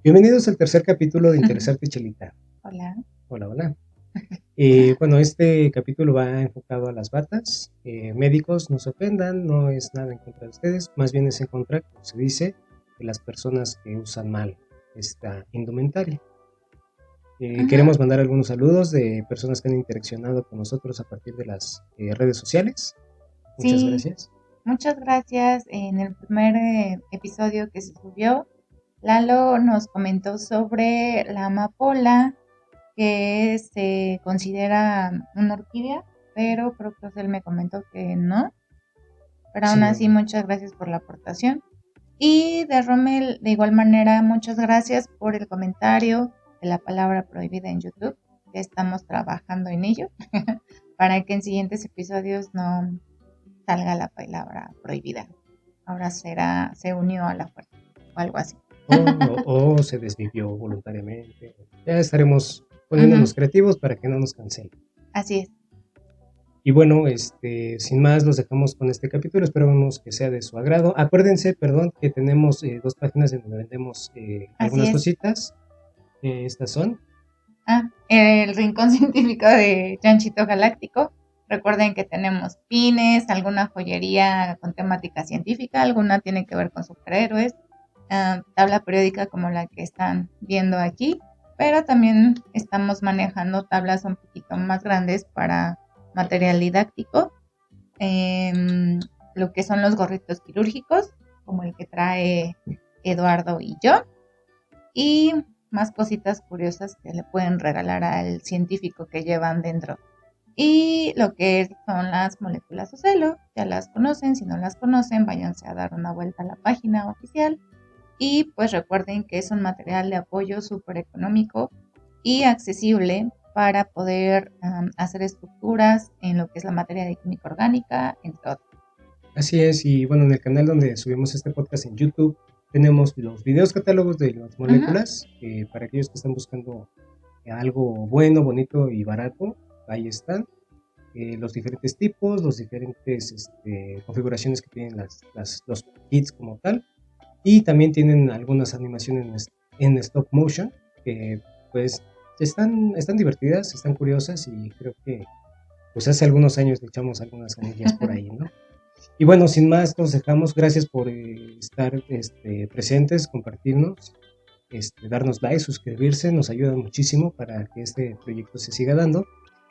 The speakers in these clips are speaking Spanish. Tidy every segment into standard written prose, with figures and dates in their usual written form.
Bienvenidos al tercer capítulo de Interesarte, Chelita. Hola. Hola. Bueno, este capítulo va enfocado a las batas. Médicos, no se ofendan, no es nada en contra de ustedes, más bien es en contra, como se dice, de las personas que usan mal esta indumentaria. Queremos mandar algunos saludos de personas que han interaccionado con nosotros a partir de las redes sociales. Muchas gracias. Muchas gracias. En el primer episodio que se subió, Lalo nos comentó sobre la amapola, que se considera una orquídea, pero creo que él me comentó que no. Pero aún así, muchas gracias por la aportación. Y de Rommel, de igual manera, muchas gracias por el comentario de la palabra prohibida en YouTube, que estamos trabajando en ello, para que en siguientes episodios no salga la palabra prohibida. Ahora se unió a la fuerza o algo así. O se desvivió voluntariamente. Ya estaremos poniéndonos creativos para que no nos cancelen. Así es. Y bueno, sin más, los dejamos con este capítulo. Esperamos que sea de su agrado. Acuérdense, que tenemos 2 páginas en donde vendemos algunas cositas. Estas son. El Rincón Científico de Chanchito Galáctico. Recuerden que tenemos pines, alguna joyería con temática científica, alguna tiene que ver con superhéroes, tabla periódica como la que están viendo aquí, pero también estamos manejando tablas un poquito más grandes para material didáctico, lo que son los gorritos quirúrgicos, como el que trae Eduardo y yo, y más cositas curiosas que le pueden regalar al científico que llevan dentro. Y lo que son las moléculas Ocelo, ya las conocen, si no las conocen, váyanse a dar una vuelta a la página oficial. Y pues recuerden que es un material de apoyo súper económico y accesible para poder hacer estructuras en lo que es la materia de química orgánica, entre otros. Así es, y bueno, en el canal donde subimos este podcast en YouTube, tenemos los videos catálogos de las moléculas, para aquellos que están buscando algo bueno, bonito y barato, ahí están. Los diferentes tipos, los diferentes configuraciones que tienen los kits como tal, y también tienen algunas animaciones en stop motion que pues están divertidas, están curiosas, y creo que pues hace algunos años le echamos algunas ganillas por ahí, ¿no? Y bueno, sin más, nos dejamos. Gracias por estar presentes, compartirnos, darnos like, suscribirse, nos ayuda muchísimo para que este proyecto se siga dando.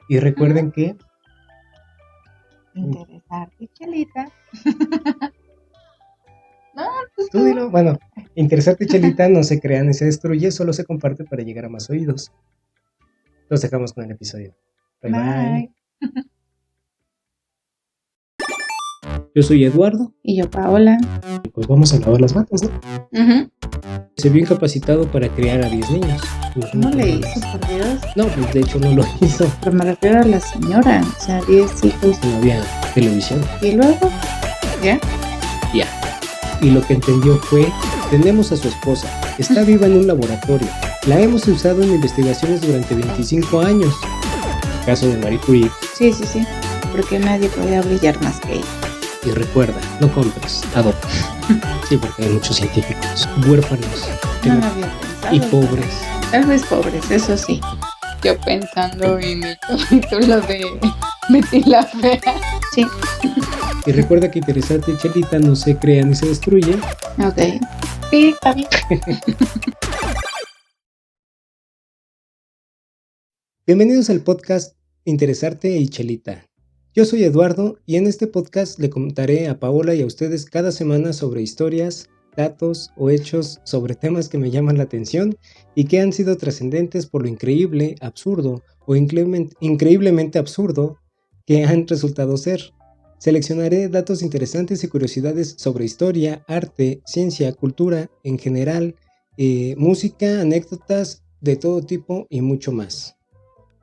Y recuerden que Interesarte, Chelita. No, pues tú dilo. Bueno, Interesarte, Chelita, no se crea ni se destruye, solo se comparte para llegar a más oídos. Los dejamos con el episodio. Bye. Yo soy Eduardo. Y yo Paola. Pues vamos a lavar las batas, ¿no? Se vio incapacitado para criar a 10 niños. ¿Cómo le hizo, por Dios? No, pues de hecho no lo hizo. Pero me refiero a la señora, o sea, 10 hijos. No había televisión. ¿Y luego? ¿Ya? Ya. Y lo que entendió fue, tenemos a su esposa, está viva en un laboratorio, la hemos usado en investigaciones durante 25 años. El caso de Marie Curie. Sí, porque nadie podía brillar más que ella. Y recuerda, no compres, adopta. Sí, porque hay muchos científicos huérfanos no lo había pensado, y pobres. Tal vez pobres, eso sí. Yo pensando en mi capítulo de Betty la Fea. Sí. Y recuerda que Interesarte, Chelita, no se crea ni se destruye. Ok. Sí, está bien. Bienvenidos al podcast Interesarte y Chelita. Yo soy Eduardo y en este podcast le contaré a Paola y a ustedes cada semana sobre historias, datos o hechos sobre temas que me llaman la atención y que han sido trascendentes por lo increíble, absurdo o increíblemente absurdo que han resultado ser. Seleccionaré datos interesantes y curiosidades sobre historia, arte, ciencia, cultura en general, música, anécdotas de todo tipo y mucho más.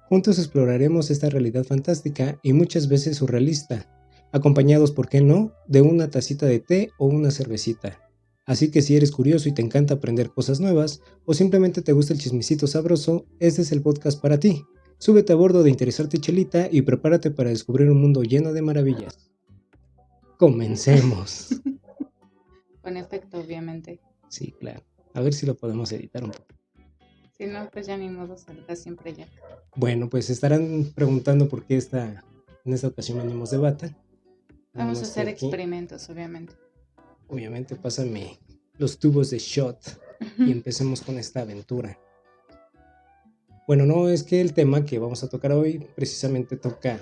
Juntos exploraremos esta realidad fantástica y muchas veces surrealista, acompañados, ¿por qué no?, de una tacita de té o una cervecita. Así que si eres curioso y te encanta aprender cosas nuevas, o simplemente te gusta el chismecito sabroso, este es el podcast para ti. Súbete a bordo de Interesarte, Chelita, y prepárate para descubrir un mundo lleno de maravillas. Comencemos. Con efecto, obviamente. Sí, claro. A ver si lo podemos editar un poco. Si no, pues ya ni modo, salga siempre ya. Bueno, pues estarán preguntando por qué en esta ocasión venimos de bata. Nada Vamos a más que hacer aquí, experimentos, obviamente. obviamente, pásame los tubos de shot y empecemos con esta aventura. Bueno, no es que el tema que vamos a tocar hoy precisamente toca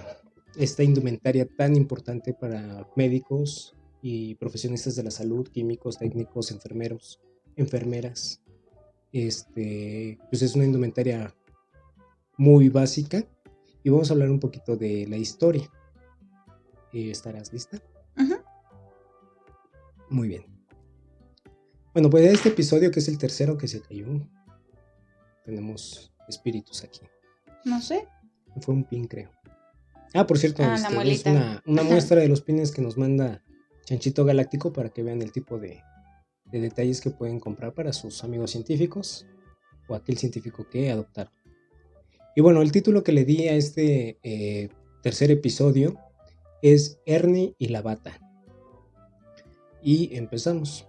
esta indumentaria tan importante para médicos y profesionistas de la salud, químicos, técnicos, enfermeros, enfermeras. Pues es una indumentaria muy básica y vamos a hablar un poquito de la historia. ¿Estarás lista? Ujú. Muy bien. Bueno, pues este episodio, que es el tercero que se cayó, tenemos espíritus aquí. No sé. Fue un pin, creo. Ah, por cierto, la es muelita. una muestra de los pines que nos manda Chanchito Galáctico para que vean el tipo de detalles que pueden comprar para sus amigos científicos o aquel científico que adoptaron. Y bueno, el título que le di a este tercer episodio es Ernie y la bata. Y empezamos.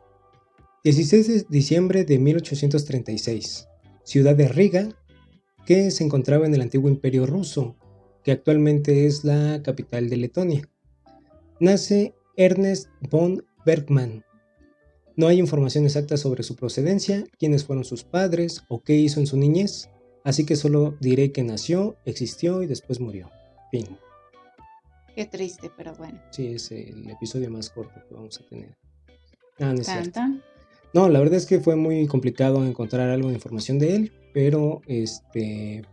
16 de diciembre de 1836, ciudad de Riga, que se encontraba en el antiguo Imperio Ruso, que actualmente es la capital de Letonia. Nace Ernest von Bergman. No hay información exacta sobre su procedencia, quiénes fueron sus padres o qué hizo en su niñez, así que solo diré que nació, existió y después murió. Fin. Qué triste, pero bueno. Sí, es el episodio más corto que vamos a tener. No es cierto. Tan. No, la verdad es que fue muy complicado encontrar algo de información de él, pero este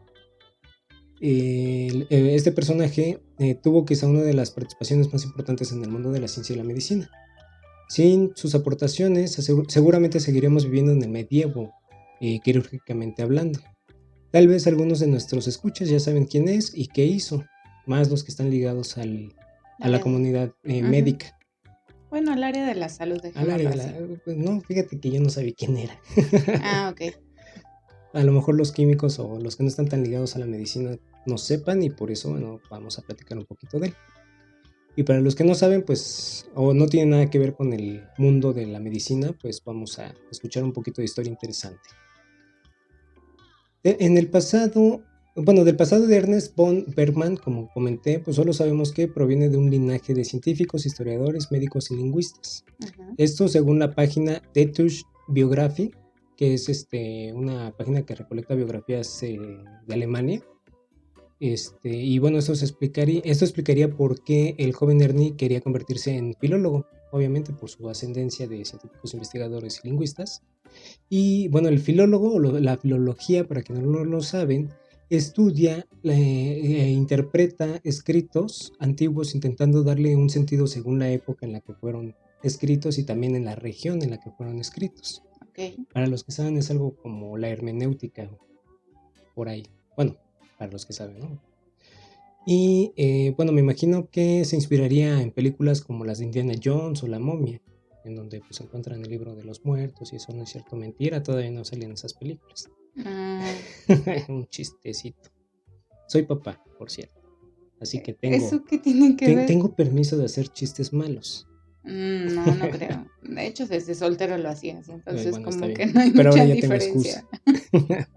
personaje tuvo quizá una de las participaciones más importantes en el mundo de la ciencia y la medicina. Sin sus aportaciones, seguramente seguiríamos viviendo en el medievo, quirúrgicamente hablando. Tal vez algunos de nuestros escuchas ya saben quién es y qué hizo, más los que están ligados a la comunidad médica. Bueno, al área de la salud, dejémoslo así. Pues no, fíjate que yo no sabía quién era. Ok. A lo mejor los químicos o los que no están tan ligados a la medicina no sepan y por eso, bueno, vamos a platicar un poquito de él. Y para los que no saben, pues, o no tienen nada que ver con el mundo de la medicina, pues vamos a escuchar un poquito de historia interesante. En el pasado, bueno, del pasado de Ernest von Bergman, como comenté, pues solo sabemos que proviene de un linaje de científicos, historiadores, médicos y lingüistas. Uh-huh. Esto según la página Deutsche Biographie, que es una página que recolecta biografías de Alemania. Y bueno, esto explicaría por qué el joven Ernie quería convertirse en filólogo, obviamente por su ascendencia de científicos, investigadores y lingüistas. Y bueno, el filólogo, o la filología, para quienes no lo saben, estudia e interpreta escritos antiguos intentando darle un sentido según la época en la que fueron escritos y también en la región en la que fueron escritos. Okay. Para los que saben, es algo como la hermenéutica, por ahí. Bueno, para los que saben, ¿no? Y bueno, me imagino que se inspiraría en películas como las de Indiana Jones o La Momia, en donde pues encuentran el libro de los muertos y eso no es cierto, mentira, todavía no salían esas películas. Un chistecito. Soy papá, por cierto, así que ¿Eso qué tiene que ver? Tengo permiso de hacer chistes malos. No creo. De hecho, desde soltero lo hacías, entonces bueno, como que no hay pero mucha ahora ya diferencia. Tengo excusa.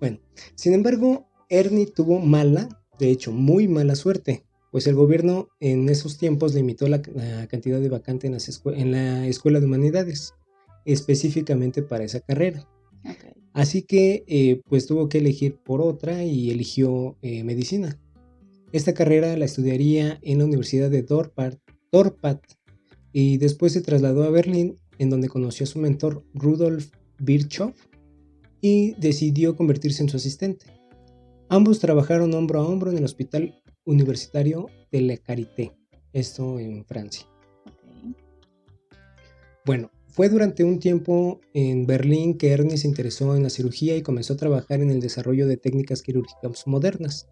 Bueno, sin embargo, Ernie tuvo de hecho muy mala suerte, pues el gobierno en esos tiempos limitó la cantidad de vacantes en la Escuela de Humanidades, específicamente para esa carrera. Okay. Así que pues tuvo que elegir por otra y eligió medicina. Esta carrera la estudiaría en la Universidad de Dorpat y después se trasladó a Berlín, en donde conoció a su mentor Rudolf Virchow y decidió convertirse en su asistente. Ambos trabajaron hombro a hombro en el Hospital Universitario de la Charité, esto en Francia. Okay. Bueno, fue durante un tiempo en Berlín que Ernie se interesó en la cirugía y comenzó a trabajar en el desarrollo de técnicas quirúrgicas modernas.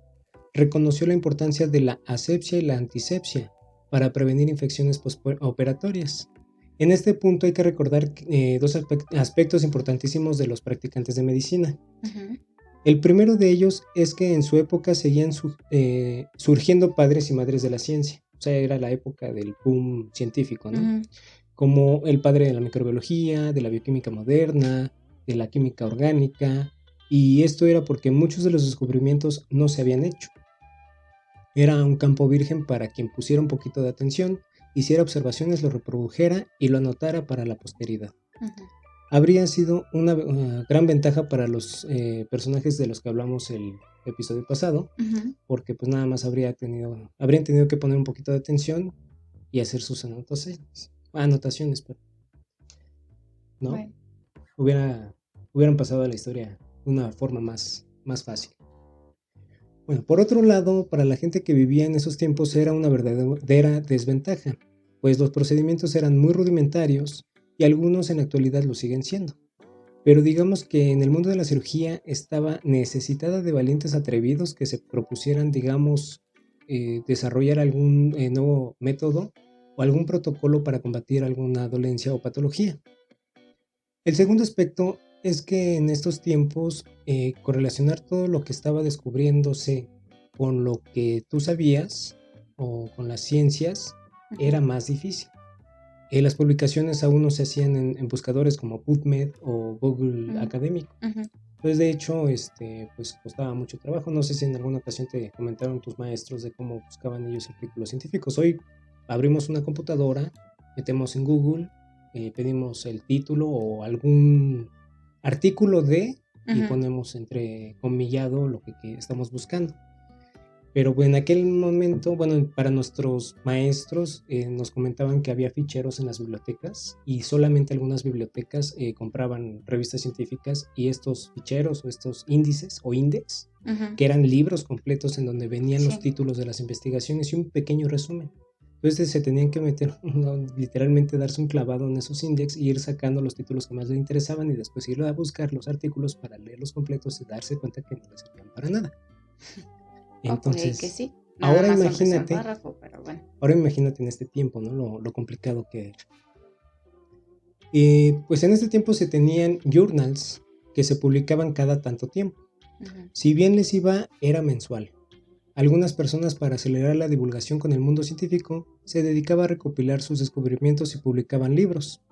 Reconoció la importancia de la asepsia y la antisepsia para prevenir infecciones postoperatorias. En este punto hay que recordar dos aspectos importantísimos de los practicantes de medicina. Uh-huh. El primero de ellos es que en su época seguían surgiendo padres y madres de la ciencia. O sea, era la época del boom científico, ¿no? Uh-huh. como el padre de la microbiología, de la bioquímica moderna, de la química orgánica, y esto era porque muchos de los descubrimientos no se habían hecho. Era un campo virgen para quien pusiera un poquito de atención, hiciera observaciones, lo reprodujera y lo anotara para la posteridad. Ujú. Habría sido una gran ventaja para los personajes de los que hablamos el episodio pasado, Ujú. porque pues nada más habrían tenido que poner un poquito de atención y hacer sus anotaciones, ¿no? Bueno, Hubieran pasado a la historia de una forma más fácil. Bueno, por otro lado, para la gente que vivía en esos tiempos era una verdadera desventaja, pues los procedimientos eran muy rudimentarios y algunos en la actualidad lo siguen siendo. Pero digamos que en el mundo de la cirugía estaba necesitada de valientes atrevidos que se propusieran, digamos, desarrollar algún nuevo método o algún protocolo para combatir alguna dolencia o patología. El segundo aspecto es que en estos tiempos correlacionar todo lo que estaba descubriéndose con lo que tú sabías o con las ciencias era ujú. más difícil. Las publicaciones aún no se hacían en buscadores como PubMed o Google Mm, Académico. ujú. Entonces, de hecho, pues costaba mucho trabajo. No sé si en alguna ocasión te comentaron tus maestros de cómo buscaban ellos artículos científicos. Hoy abrimos una computadora, metemos en Google, pedimos el título o algún artículo y Ujú. ponemos entre comillado lo que estamos buscando. Pero en aquel momento, bueno, para nuestros maestros nos comentaban que había ficheros en las bibliotecas y solamente algunas bibliotecas compraban revistas científicas y estos ficheros o estos índices o índex, Ujú. que eran libros completos en donde venían los Sí, títulos de las investigaciones y un pequeño resumen. Entonces se tenían que meter, literalmente darse un clavado en esos índex y ir sacando los títulos que más les interesaban y después ir a buscar los artículos para leerlos completos y darse cuenta que no les servían para nada. o puede que Entonces, sí. Nada ahora más aunque sea un imagínate, párrafo, pero bueno. ahora imagínate en este tiempo, ¿no? Lo complicado que era. Pues en este tiempo se tenían journals que se publicaban cada tanto tiempo. Ujú. Si bien les iba, era mensual. Algunas personas, para acelerar la divulgación con el mundo científico, se dedicaban a recopilar sus descubrimientos y publicaban libros.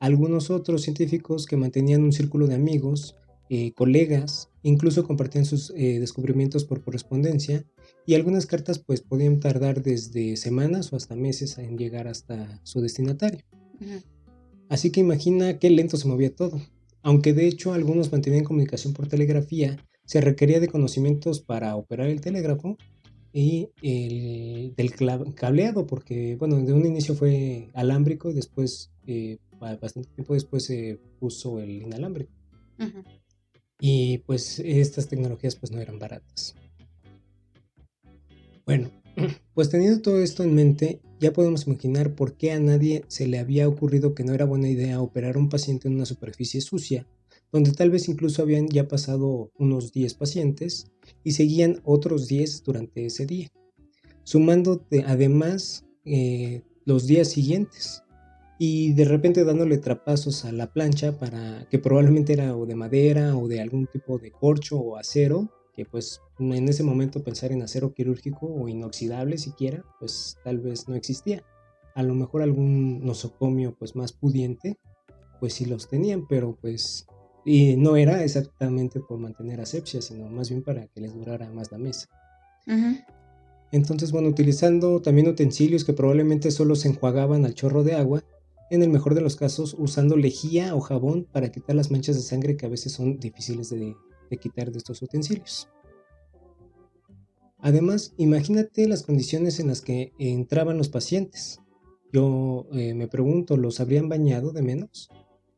Algunos otros científicos que mantenían un círculo de amigos, colegas, incluso compartían sus descubrimientos por correspondencia y algunas cartas pues podían tardar desde semanas o hasta meses en llegar hasta su destinatario. Ujú. Así que imagina qué lento se movía todo. Aunque de hecho algunos mantenían comunicación por telegrafía, se requería de conocimientos para operar el telégrafo y del cableado, porque bueno, de un inicio fue alámbrico y después, bastante tiempo después se puso el inalámbrico. Ujú. Y pues estas tecnologías pues no eran baratas. Bueno, pues teniendo todo esto en mente, ya podemos imaginar por qué a nadie se le había ocurrido que no era buena idea operar a un paciente en una superficie sucia, donde tal vez incluso habían ya pasado unos 10 pacientes y seguían otros 10 durante ese día, sumando además los días siguientes y de repente dándole trapazos a la plancha para que probablemente era o de madera o de algún tipo de corcho o acero, que pues en ese momento pensar en acero quirúrgico o inoxidable siquiera, pues tal vez no existía. A lo mejor algún nosocomio pues más pudiente, pues sí los tenían, pero pues y no era exactamente por mantener asepsia, sino más bien para que les durara más la mesa. Ujú. Entonces, bueno, utilizando también utensilios que probablemente solo se enjuagaban al chorro de agua, en el mejor de los casos usando lejía o jabón para quitar las manchas de sangre que a veces son difíciles de quitar de estos utensilios. Además, imagínate las condiciones en las que entraban los pacientes. Yo me pregunto, ¿los habrían bañado de menos?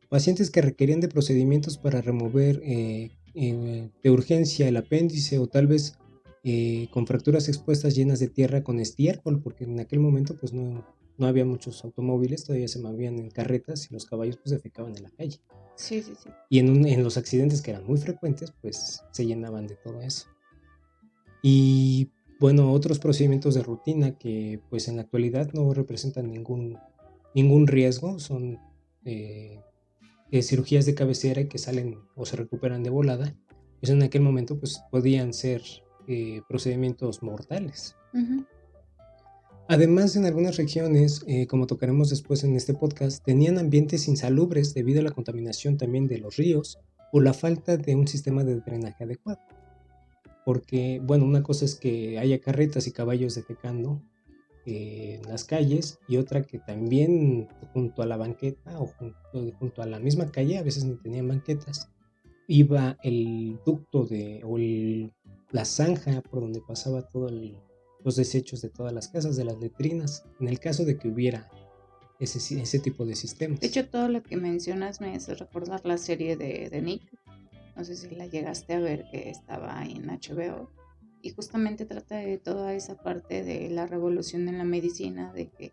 Pacientes que requerían de procedimientos para remover de urgencia el apéndice o tal vez con fracturas expuestas llenas de tierra con estiércol, porque en aquel momento pues no había muchos automóviles, todavía se movían en carretas y los caballos pues defecaban en la calle. Sí, sí, sí. Y en los accidentes que eran muy frecuentes pues se llenaban de todo eso. Y bueno, otros procedimientos de rutina que pues en la actualidad no representan ningún riesgo, son cirugías de cabecera que salen o se recuperan de volada, pues en aquel momento pues podían ser procedimientos mortales. Ujú. Además, en algunas regiones, como tocaremos después en este podcast, tenían ambientes insalubres debido a la contaminación también de los ríos o la falta de un sistema de drenaje adecuado. Porque, bueno, una cosa es que haya carretas y caballos defecando en las calles, y otra que también junto a la banqueta o junto a la misma calle, a veces ni tenían banquetas, iba el ducto la zanja por donde pasaba los desechos de todas las casas, de las letrinas, en el caso de que hubiera ese tipo de sistemas. De hecho, todo lo que mencionas me hace recordar la serie de Nick. No sé si la llegaste a ver, que estaba en HBO. Y justamente trata de toda esa parte de la revolución en la medicina, de que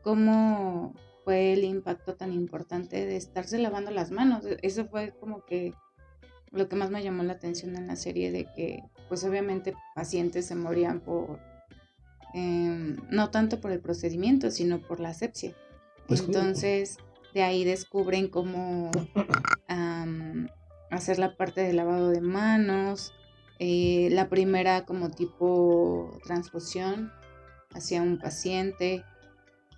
cómo fue el impacto tan importante de estarse lavando las manos. Eso fue como que lo que más me llamó la atención en la serie, de que pues obviamente pacientes se morían no tanto por el procedimiento, sino por la asepsia. Pues entonces de ahí descubren cómo hacer la parte de lavado de manos, la primera como tipo transfusión hacia un paciente.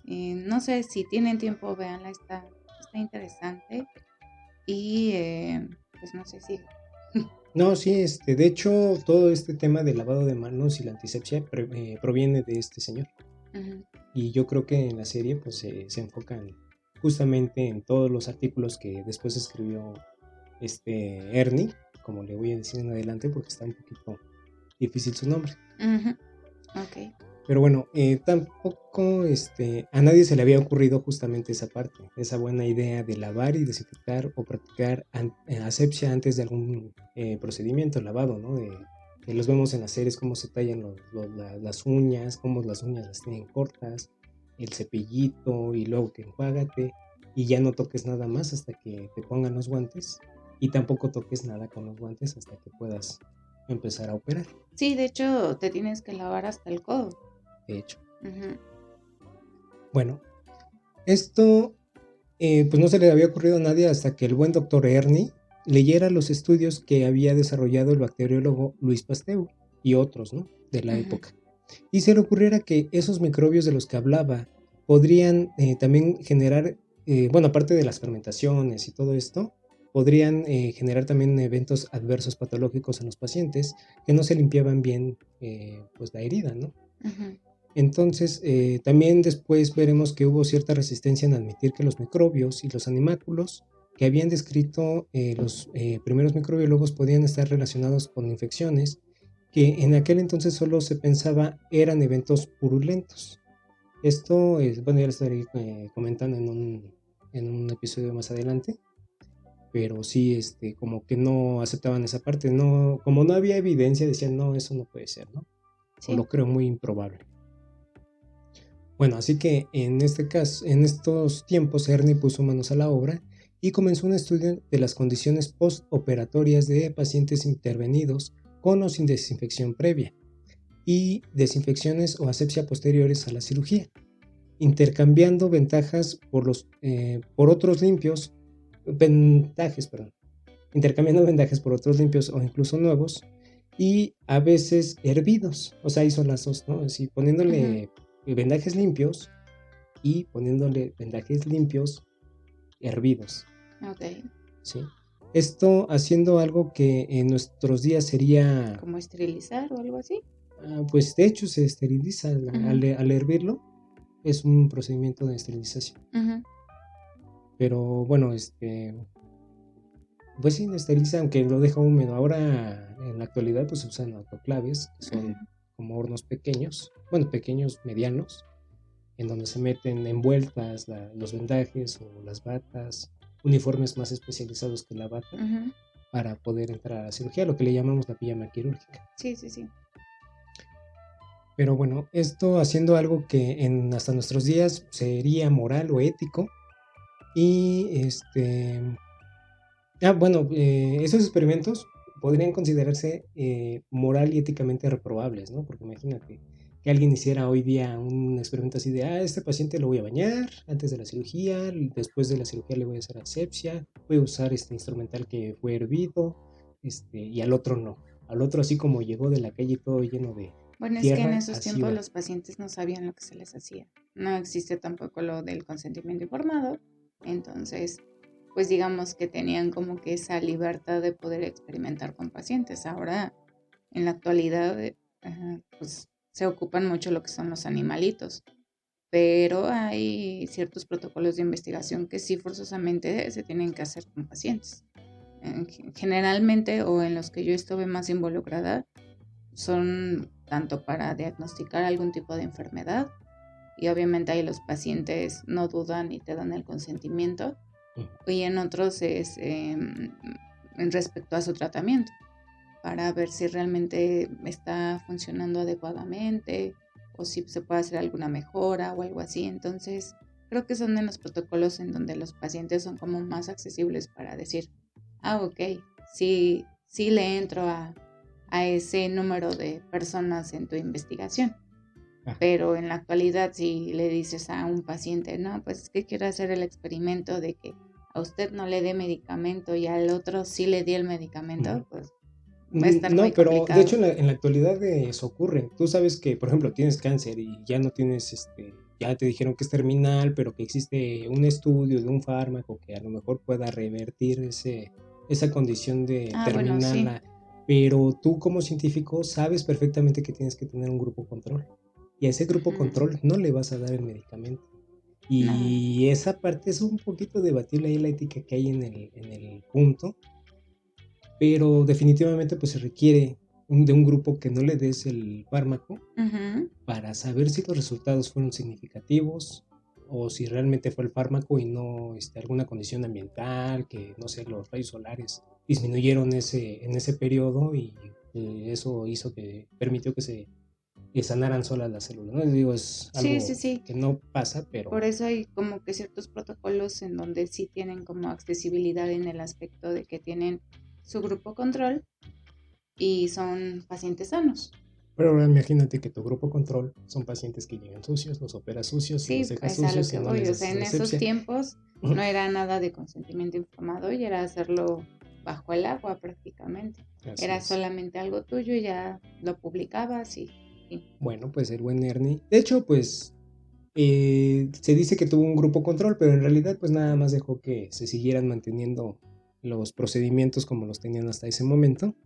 No sé, si tienen tiempo, véanla, está interesante. Y pues no sé si... No, sí, de hecho, todo este tema del lavado de manos y la antisepsia proviene de este señor. Uh-huh. Y yo creo que en la serie pues se enfocan justamente en todos los artículos que después escribió Ernie, como le voy a decir en adelante porque está un poquito difícil su nombre. Uh-huh. Okay. Pero bueno, tampoco a nadie se le había ocurrido justamente esa parte, esa buena idea de lavar y desinfectar o practicar asepsia antes de algún procedimiento, lavado, ¿no? Que los vemos en las series, cómo se tallan las uñas, cómo las uñas las tienen cortas, el cepillito y luego que enjuágate y ya no toques nada más hasta que te pongan los guantes y tampoco toques nada con los guantes hasta que puedas empezar a operar. Sí, de hecho te tienes que lavar hasta el codo. De hecho. Uh-huh. Bueno, esto pues no se le había ocurrido a nadie hasta que el buen doctor Ernie leyera los estudios que había desarrollado el bacteriólogo Luis Pasteur y otros, ¿no?, de la época. Y se le ocurriera que esos microbios de los que hablaba podrían también generar, bueno, aparte de las fermentaciones y todo esto, podrían generar también eventos adversos patológicos en los pacientes que no se limpiaban bien pues la herida, ¿no? Uh-huh. Entonces, también después veremos que hubo cierta resistencia en admitir que los microbios y los animáculos que habían descrito los primeros microbiólogos podían estar relacionados con infecciones que en aquel entonces solo se pensaba eran eventos purulentos. Esto, bueno, ya lo estaré comentando en un episodio más adelante, pero sí, como que no aceptaban esa parte, no, como no había evidencia, decían, no, eso no puede ser, ¿no? Sí. O lo creo muy improbable. Bueno, así que en este caso, en estos tiempos, Ernie puso manos a la obra y comenzó un estudio de las condiciones postoperatorias de pacientes intervenidos con o sin desinfección previa y desinfecciones o asepsia posteriores a la cirugía, intercambiando ventajas intercambiando ventajas por otros limpios o incluso nuevos y a veces hervidos, o sea, hizo las dos, ¿no? Así poniéndole vendajes limpios y poniéndole vendajes limpios hervidos. Ok. Sí. Esto haciendo algo que en nuestros días sería... ¿Como esterilizar o algo así? Pues de hecho se esteriliza al hervirlo. Es un procedimiento de esterilización. Uh-huh. Pero bueno, pues sí, esteriliza, aunque lo deja húmedo. Ahora, en la actualidad, pues se usan autoclaves, que son como hornos pequeños, bueno, pequeños, medianos, en donde se meten envueltas los vendajes o las batas, uniformes más especializados que la bata, para poder entrar a la cirugía, lo que le llamamos la pijama quirúrgica. Sí, sí, sí. Pero bueno, esto haciendo algo que hasta nuestros días sería moral o ético. Y esos experimentos podrían considerarse moral y éticamente reprobables, ¿no? Porque imagínate que alguien hiciera hoy día un experimento así de, este paciente lo voy a bañar antes de la cirugía, después de la cirugía le voy a hacer asepsia, voy a usar este instrumental que fue hervido, y al otro no. Al otro así como llegó de la calle todo lleno de Bueno, es que en tierra, esos así tiempos va. los pacientes no sabían lo que se les hacía. No existe tampoco lo del consentimiento informado. Entonces, pues digamos que tenían como que esa libertad de poder experimentar con pacientes. Ahora, en la actualidad, pues se ocupan mucho lo que son los animalitos, pero hay ciertos protocolos de investigación que sí forzosamente se tienen que hacer con pacientes. Generalmente, o en los que yo estuve más involucrada, son tanto para diagnosticar algún tipo de enfermedad, y obviamente ahí los pacientes no dudan y te dan el consentimiento, y en otros es en respecto a su tratamiento, para ver si realmente está funcionando adecuadamente o si se puede hacer alguna mejora o algo así. Entonces, creo que son en los protocolos en donde los pacientes son como más accesibles para decir, ok, sí, sí le entro a ese número de personas en tu investigación. Pero en la actualidad, si le dices a un paciente, no, pues es que quiero hacer el experimento de que a usted no le dé medicamento y al otro sí le dé el medicamento, pues va a estar muy No, pero de hecho complicado. en la actualidad eso ocurre. Tú sabes que, por ejemplo, tienes cáncer y ya no tienes, ya te dijeron que es terminal, pero que existe un estudio de un fármaco que a lo mejor pueda revertir esa condición de Bueno, sí. terminal. Pero tú como científico sabes perfectamente que tienes que tener un grupo control. Y a ese grupo control no le vas a dar el medicamento. No. Y esa parte es un poquito debatible ahí la ética que hay en el punto, pero definitivamente pues se requiere de un grupo que no le des el fármaco para saber si los resultados fueron significativos o si realmente fue el fármaco y no alguna condición ambiental, que no sé, los rayos solares disminuyeron en ese periodo y eso permitió que se sanaran solas las células, ¿no? Digo, es Sí, algo sí, sí. que no pasa, pero Por eso hay como que ciertos protocolos en donde sí tienen como accesibilidad en el aspecto de que tienen su grupo control y son pacientes sanos. Pero ahora imagínate que tu grupo control son pacientes que llegan sucios, los operas sucios y los Sí, dejas es a lo sucios y que no voy. les O haces sea, en esos asepsia. tiempos no era nada de consentimiento informado y era hacerlo bajo el agua prácticamente. Así Era es. solamente algo tuyo y ya lo publicabas y... Bueno, pues el buen Ernie. De hecho, pues se dice que tuvo un grupo control, pero en realidad pues nada más dejó que se siguieran manteniendo los procedimientos como los tenían hasta ese momento.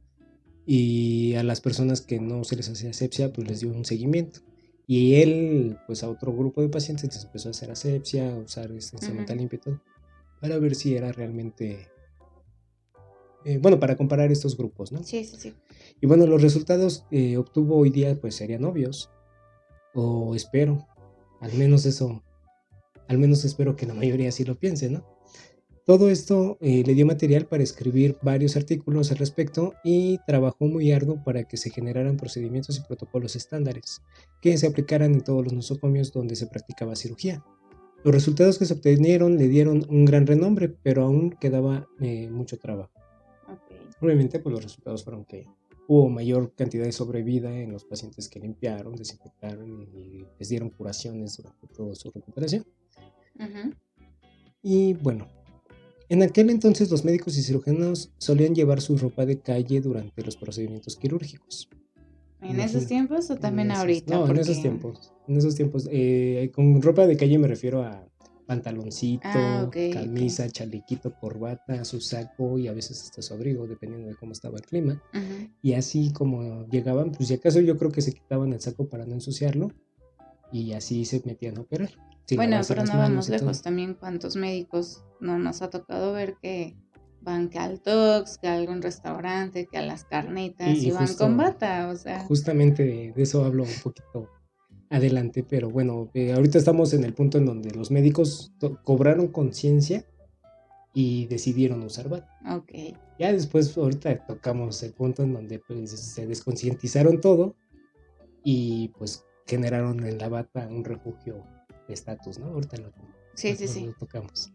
Y a las personas que no se les hacía asepsia, pues les dio un seguimiento. Y él, pues a otro grupo de pacientes les empezó a hacer asepsia, a usar instrumental limpio y todo, para ver si era realmente, bueno, para comparar estos grupos, ¿no? Sí, sí, sí. Y bueno, los resultados que obtuvo hoy día, pues serían obvios, o espero, al menos espero que la mayoría así lo piense, ¿no? Todo esto le dio material para escribir varios artículos al respecto y trabajó muy arduo para que se generaran procedimientos y protocolos estándares que se aplicaran en todos los nosocomios donde se practicaba cirugía. Los resultados que se obtenieron le dieron un gran renombre, pero aún quedaba mucho trabajo. Okay. Obviamente, pues los resultados fueron que hubo mayor cantidad de sobrevida en los pacientes que limpiaron, desinfectaron y les dieron curaciones durante toda su recuperación. Y bueno, en aquel entonces los médicos y cirujanos solían llevar su ropa de calle durante los procedimientos quirúrgicos. ¿En esos tiempos o también ahorita? No, en esos tiempos. Con ropa de calle me refiero a pantaloncito, Okay, camisa, chalequito, corbata, su saco y a veces hasta su abrigo, dependiendo de cómo estaba el clima. Y así como llegaban, pues si acaso yo creo que se quitaban el saco para no ensuciarlo y así se metían a operar. Bueno, pero no vamos lejos. También cuántos médicos no nos ha tocado ver que van que al Tox, que a algún restaurante, que a las carnitas y van con bata, o sea. Justamente de eso hablo un poquito adelante, pero bueno, ahorita estamos en el punto en donde los médicos cobraron conciencia y decidieron usar bata. Okay. Ya después, ahorita tocamos el punto en donde pues, se desconcientizaron todo y pues generaron en la bata un refugio de estatus, ¿no? Ahorita lo tocamos.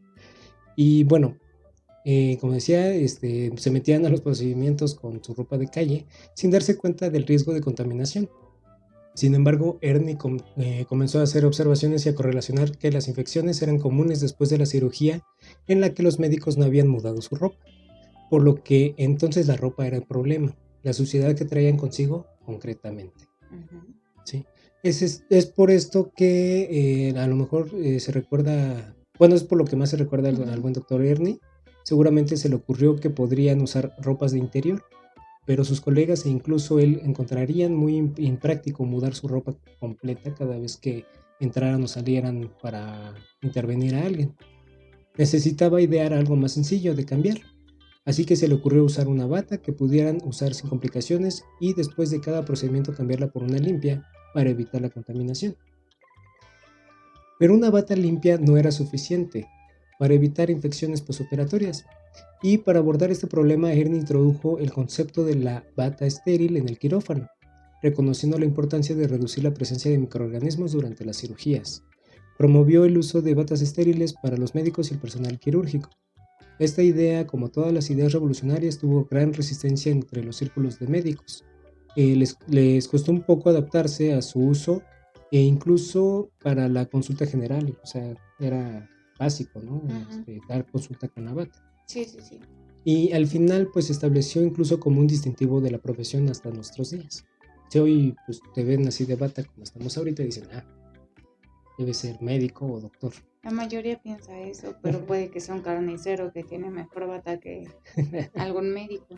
Y bueno, como decía, se metían a los procedimientos con su ropa de calle sin darse cuenta del riesgo de contaminación. Sin embargo, Ernie comenzó a hacer observaciones y a correlacionar que las infecciones eran comunes después de la cirugía en la que los médicos no habían mudado su ropa, por lo que entonces la ropa era el problema, la suciedad que traían consigo concretamente. Ujú. Sí. Es por esto que a lo mejor se recuerda, bueno, es por lo que más se recuerda al buen doctor Ernie. Seguramente se le ocurrió que podrían usar ropas de interior, pero sus colegas e incluso él encontrarían muy impráctico mudar su ropa completa cada vez que entraran o salieran para intervenir a alguien. Necesitaba idear algo más sencillo de cambiar, así que se le ocurrió usar una bata que pudieran usar sin complicaciones y después de cada procedimiento cambiarla por una limpia para evitar la contaminación. Pero una bata limpia no era suficiente para evitar infecciones postoperatorias. Y para abordar este problema, Ernie introdujo el concepto de la bata estéril en el quirófano, reconociendo la importancia de reducir la presencia de microorganismos durante las cirugías. Promovió el uso de batas estériles para los médicos y el personal quirúrgico. Esta idea, como todas las ideas revolucionarias, tuvo gran resistencia entre los círculos de médicos. Les costó un poco adaptarse a su uso e incluso para la consulta general, o sea, era básico, ¿no? Dar consulta con la bata. Sí, sí, sí. Y al final, pues se estableció incluso como un distintivo de la profesión hasta nuestros días. Si hoy pues, te ven así de bata como estamos ahorita, dicen, debe ser médico o doctor. La mayoría piensa eso, pero puede que sea un carnicero que tiene mejor bata que algún médico.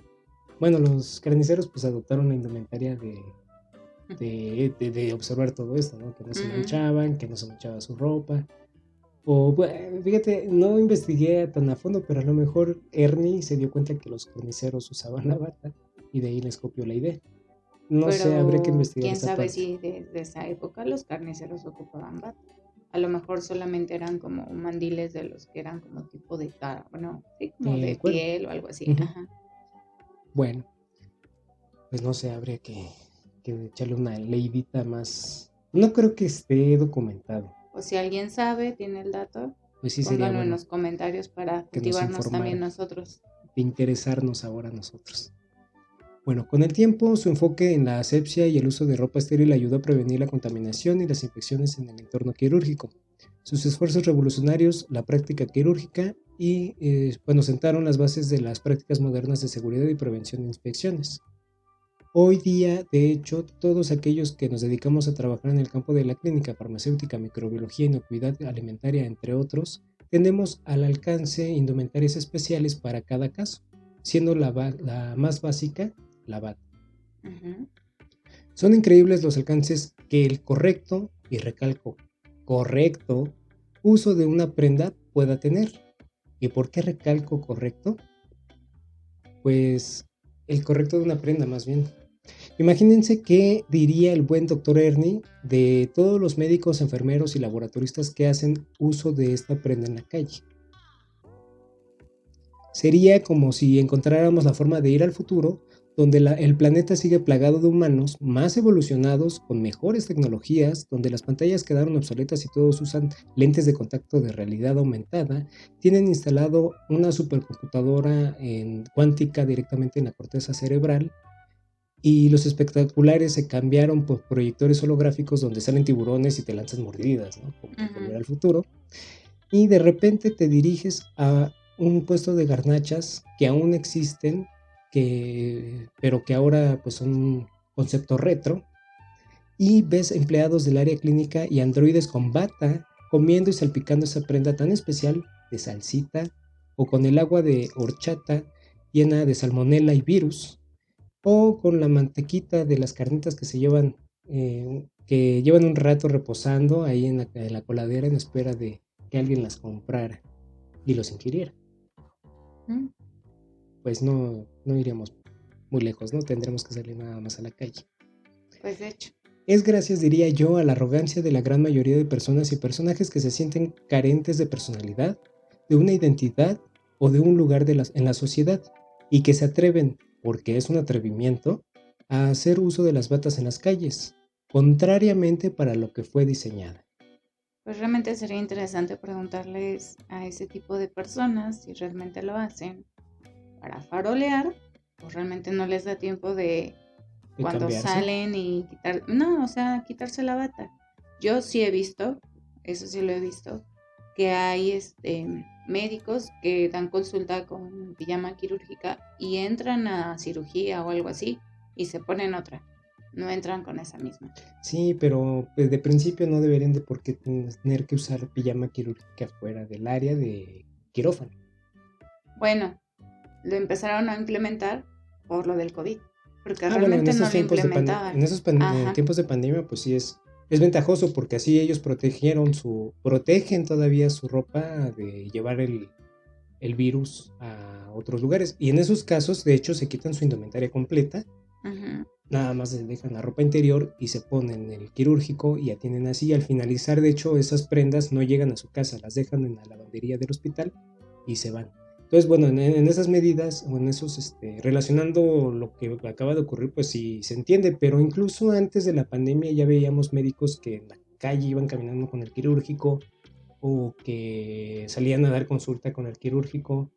Bueno, los carniceros pues adoptaron la indumentaria de observar todo esto, ¿no? Que no se manchaban, que no se manchaba su ropa. O, bueno, fíjate, no investigué tan a fondo, pero a lo mejor Ernie se dio cuenta que los carniceros usaban la bata y de ahí les copió la idea. No sé, habré que Pero investigar quién esa sabe parte. si desde esa época los carniceros ocupaban bata. A lo mejor solamente eran como mandiles de los que eran como tipo de cara, bueno, sí, como de Cuero. piel o algo así. Ujú. Ajá. Bueno, pues no sé, habría que echarle una leidita más. No creo que esté documentado. O si alguien sabe, tiene el dato, Pues sí sería pónganlo en bueno los comentarios para que nos motivarnos también informara, nosotros. de interesarnos ahora a nosotros. Bueno, con el tiempo, su enfoque en la asepsia y el uso de ropa estéril ayudó a prevenir la contaminación y las infecciones en el entorno quirúrgico. Sus esfuerzos revolucionarios, la práctica quirúrgica y, bueno, sentaron las bases de las prácticas modernas de seguridad y prevención de infecciones. Hoy día, de hecho, todos aquellos que nos dedicamos a trabajar en el campo de la clínica, farmacéutica, microbiología, inocuidad alimentaria, entre otros, tenemos al alcance indumentarias especiales para cada caso, siendo la más básica la bata. Ujú. Son increíbles los alcances que el correcto, y recalco, correcto uso de una prenda pueda tener. ¿Y por qué recalco correcto? Pues el correcto de una prenda más bien. Imagínense qué diría el buen doctor Ernie de todos los médicos, enfermeros y laboratoristas que hacen uso de esta prenda en la calle. Sería como si encontráramos la forma de ir al futuro, donde el planeta sigue plagado de humanos más evolucionados, con mejores tecnologías, donde las pantallas quedaron obsoletas y todos usan lentes de contacto de realidad aumentada, tienen instalado una supercomputadora cuántica directamente en la corteza cerebral, y los espectaculares se cambiaron por proyectores holográficos donde salen tiburones y te lanzan mordidas, ¿no? Como en Volver al Futuro. Y de repente te diriges a un puesto de garnachas que aún existen, pero que ahora pues son un concepto retro, y ves empleados del área clínica y androides con bata comiendo y salpicando esa prenda tan especial de salsita o con el agua de horchata llena de salmonela y virus, o con la mantequita de las carnitas que llevan un rato reposando ahí en la coladera en espera de que alguien las comprara y los ingiriera. Pues no iríamos muy lejos, ¿no? Tendremos que salir nada más a la calle. Pues de hecho. Es gracias, diría yo, a la arrogancia de la gran mayoría de personas y personajes que se sienten carentes de personalidad, de una identidad o de un lugar en la sociedad, y que se atreven, porque es un atrevimiento, a hacer uso de las batas en las calles, contrariamente para lo que fue diseñada. Pues realmente sería interesante preguntarles a ese tipo de personas si realmente lo hacen para farolear o realmente no les da tiempo de cuando Cambiarse. salen y quitarse la bata. Yo sí he visto, eso sí lo he visto, que hay médicos que dan consulta con pijama quirúrgica y entran a cirugía o algo así y se ponen otra. no entran con esa misma. Sí, pero pues, de principio no deberían de por qué tener que usar pijama quirúrgica fuera del área de quirófano. Bueno, lo empezaron a implementar por lo del COVID, porque Bueno, en realmente no estos lo tiempos implementaban. en esos Ajá. tiempos de pandemia, pues sí es ventajoso porque así ellos protegen todavía su ropa de llevar el virus a otros lugares. Y en esos casos, de hecho, se quitan su indumentaria completa, Ujú. nada más se dejan la ropa interior y se ponen el quirúrgico y atienden así. Al finalizar, de hecho, esas prendas no llegan a su casa, las dejan en la lavandería del hospital y se van. Entonces, bueno, en esas medidas o en esos, relacionando lo que acaba de ocurrir, pues sí se entiende, pero incluso antes de la pandemia ya veíamos médicos que en la calle iban caminando con el quirúrgico o que salían a dar consulta con el quirúrgico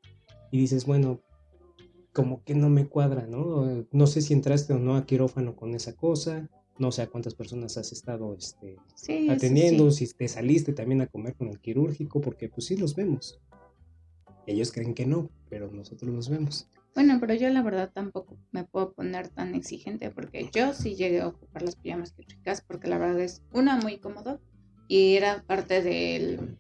y dices, bueno, como que no me cuadra, ¿no? No sé si entraste o no a quirófano con esa cosa, no sé a cuántas personas has estado Sí, eso atendiendo, sí. si te saliste también a comer con el quirúrgico, porque pues sí los vemos. Ellos creen que no, pero nosotros los vemos. Bueno, pero yo la verdad tampoco me puedo poner tan exigente porque yo sí llegué a ocupar las pijamas quirúrgicas porque la verdad es una muy cómodo y era parte del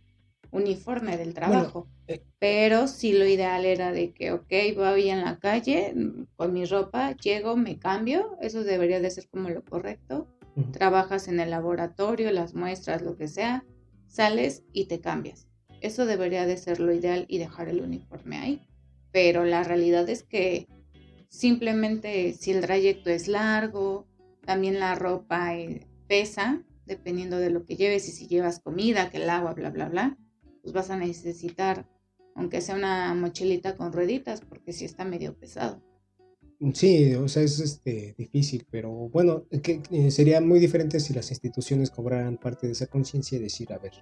uniforme del Bueno, trabajo. eh, Pero sí lo ideal era de que, ok, voy en la calle con mi ropa, llego, me cambio, eso debería de ser como lo correcto. ujú. Trabajas en el laboratorio, las muestras, lo que sea, sales y te cambias. Eso debería de ser lo ideal y dejar el uniforme ahí. Pero la realidad es que simplemente si el trayecto es largo, también la ropa pesa, dependiendo de lo que lleves y si llevas comida, que el agua, bla, bla, bla, pues vas a necesitar, aunque sea una mochilita con rueditas, porque sí está medio pesado. Sí, o sea, es difícil, pero bueno, sería muy diferente si las instituciones cobraran parte de esa conciencia y decir, a ver,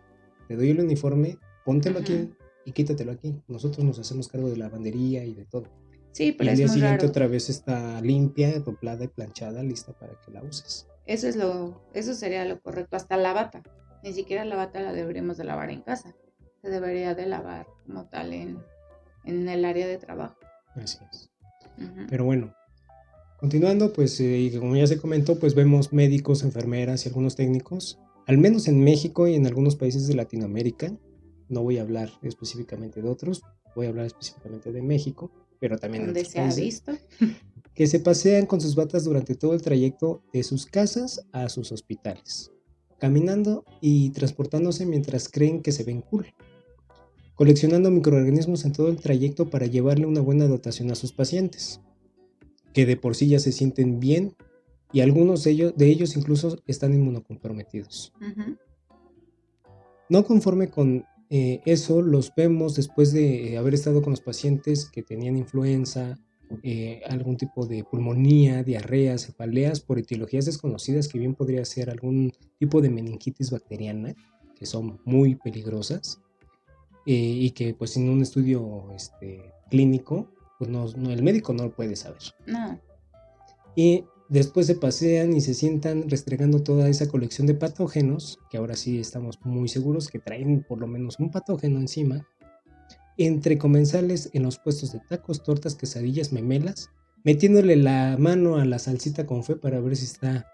te doy el uniforme, póntelo Ujú. aquí y quítatelo aquí. Nosotros nos hacemos cargo de la lavandería y de todo. Sí, Y pero al es día muy siguiente raro. otra vez está limpia, doblada y planchada, lista para que la uses. Eso sería lo correcto, hasta la bata. Ni siquiera la bata la deberíamos de lavar en casa. Se debería de lavar como tal en el área de trabajo. Así es. Ujú. Pero bueno, continuando, pues y como ya se comentó, pues vemos médicos, enfermeras y algunos técnicos, al menos en México y en algunos países de Latinoamérica. No voy a hablar específicamente de otros, voy a hablar específicamente de México, pero también en Donde otros se ha países, visto. que se pasean con sus batas durante todo el trayecto de sus casas a sus hospitales, caminando y transportándose mientras creen que se ven cool, coleccionando microorganismos en todo el trayecto para llevarle una buena dotación a sus pacientes, que de por sí ya se sienten bien y algunos de ellos incluso están inmunocomprometidos. Ujú. No conforme con eso, los vemos después de haber estado con los pacientes que tenían influenza, algún tipo de pulmonía, diarreas, cefaleas por etiologías desconocidas que bien podría ser algún tipo de meningitis bacteriana, que son muy peligrosas y que pues sin un estudio clínico, pues el médico no lo puede saber. No, Y después se pasean y se sientan restregando toda esa colección de patógenos, que ahora sí estamos muy seguros que traen por lo menos un patógeno encima, entre comensales en los puestos de tacos, tortas, quesadillas, memelas, metiéndole la mano a la salsita con fe para ver si está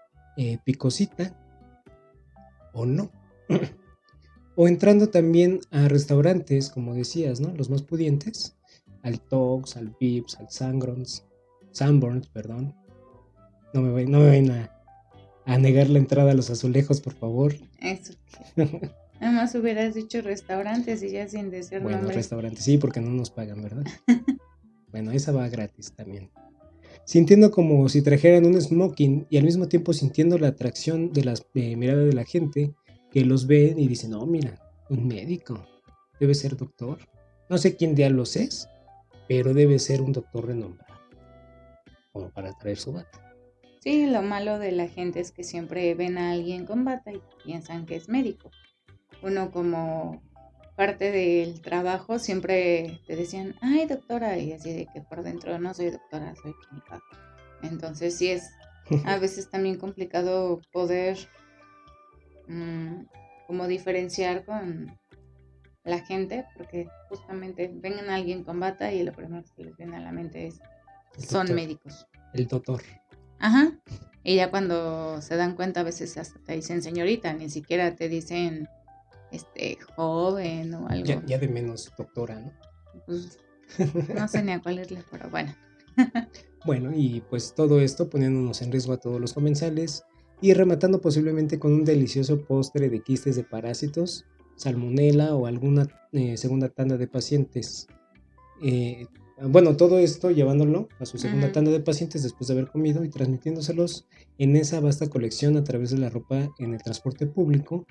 picosita o no. O entrando también a restaurantes, como decías, ¿no? Los más pudientes, al Tox, al Vips, al Sanborns, perdón. No me vayan a negar la entrada a los azulejos, por favor. eso que. Nada más hubieras dicho restaurantes y ya sin decir Bueno, nombres. restaurantes, sí, porque no nos pagan, ¿verdad? Bueno, esa va gratis también. Sintiendo como si trajeran un smoking y al mismo tiempo sintiendo la atracción de las miradas de la gente que los ven y dicen, no, mira, un médico, debe ser doctor. No sé quién diablos es, pero debe ser un doctor renombrado, como para traer su bata. Sí, lo malo de la gente es que siempre ven a alguien con bata y piensan que es médico. Uno como parte del trabajo siempre te decían, ay doctora, y así de que por dentro no soy doctora, soy química. Entonces sí es a veces también complicado poder mm, como diferenciar con la gente, porque justamente ven a alguien con bata y lo primero que se les viene a la mente es, El son doctor, médicos. el doctor. Ajá. Y ya cuando se dan cuenta, a veces hasta te dicen señorita, ni siquiera te dicen joven o algo. Ya de menos doctora, ¿no? Pues no sé ni a cuál irle, pero bueno. Bueno, y pues todo esto poniéndonos en riesgo a todos los comensales y rematando posiblemente con un delicioso postre de quistes de parásitos, salmonela o alguna segunda tanda de pacientes. Bueno, todo esto llevándolo a su segunda tanda de pacientes después de haber comido y transmitiéndoselos en esa vasta colección a través de la ropa en el transporte público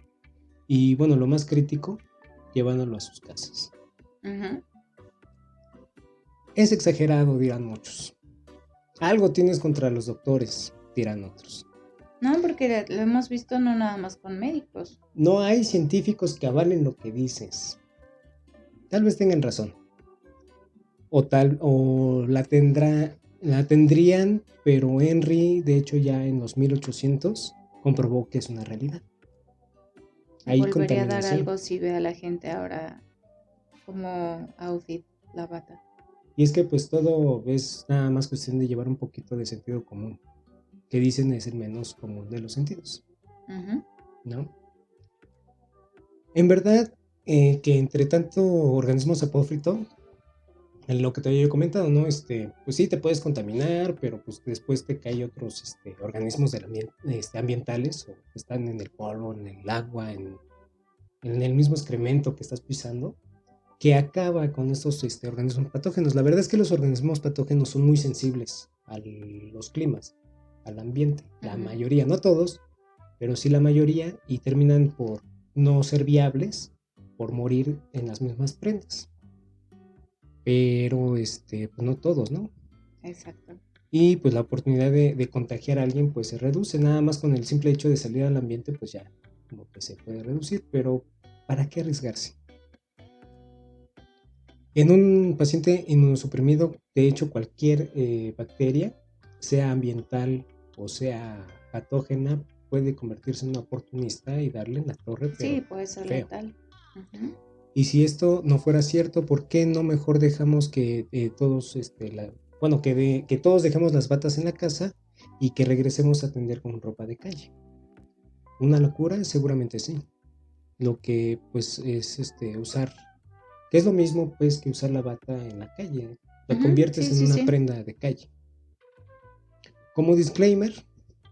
y bueno, lo más crítico, llevándolo a sus casas. Es exagerado, dirán muchos. Algo tienes contra los doctores, dirán otros. No, porque lo hemos visto no nada más con médicos. No hay científicos que avalen lo que dices. Tal vez tengan razón. O la tendrían, pero Henry, de hecho, ya en los 1800 comprobó que es una realidad. Hay volvería a dar algo si ve a la gente ahora como outfit la bata. Y es que pues todo es nada más cuestión de llevar un poquito de sentido común, que dicen es el menos común de los sentidos, ¿no? En verdad, que entre tanto organismo sapófito, en lo que te había comentado, ¿no? Pues sí, te puedes contaminar, pero pues después te caen otros organismos ambientales, o que están en el polvo, en el agua, en el mismo excremento que estás pisando, que acaba con estos organismos patógenos. La verdad es que los organismos patógenos son muy sensibles a los climas, al ambiente, la mayoría, no todos, pero sí la mayoría, y terminan por no ser viables, por morir en las mismas prendas. Pero pues no todos, ¿no? Exacto. Y pues la oportunidad de contagiar a alguien pues se reduce, nada más con el simple hecho de salir al ambiente pues ya como que se puede reducir, pero ¿para qué arriesgarse? En un paciente inmunosuprimido, de hecho, cualquier bacteria, sea ambiental o sea patógena, puede convertirse en un oportunista y darle en la torre, pero sí, puede ser feo. letal. Y si esto no fuera cierto, ¿por qué no mejor dejamos que todos, que todos dejemos las batas en la casa y que regresemos a atender con ropa de calle? ¿Una locura? Seguramente sí. Lo que pues es usar, que es lo mismo pues que usar la bata en la calle, la conviertes en una prenda de calle. Como disclaimer,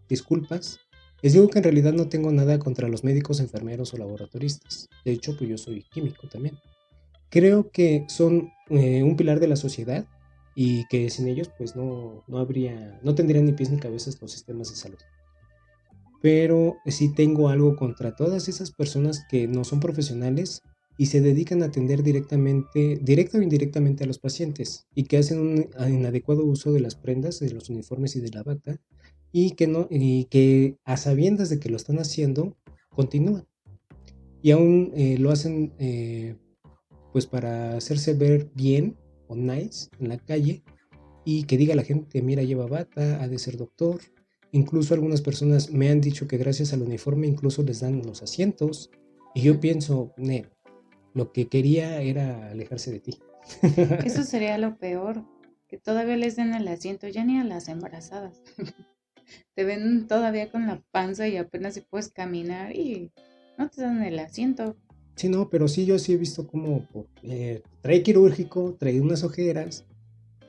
disculpas, les digo que en realidad no tengo nada contra los médicos, enfermeros o laboratoristas. De hecho, pues yo soy químico también. Creo que son un pilar de la sociedad y que sin ellos pues no tendrían ni pies ni cabezas los sistemas de salud. Pero sí tengo algo contra todas esas personas que no son profesionales y se dedican a atender directa o indirectamente a los pacientes y que hacen un inadecuado uso de las prendas, de los uniformes y de la bata y que a sabiendas de que lo están haciendo continúan y aún lo hacen pues para hacerse ver bien o nice en la calle y que diga la gente, mira, lleva bata, ha de ser doctor. Incluso algunas personas me han dicho que gracias al uniforme incluso les dan los asientos y yo pienso, lo que quería era alejarse de ti. Eso sería lo peor, que todavía les den el asiento, ya ni a las embarazadas. Te ven todavía con la panza y apenas si puedes caminar y no te dan el asiento. Sí, no, pero sí, yo sí he visto como trae quirúrgico, trae unas ojeras,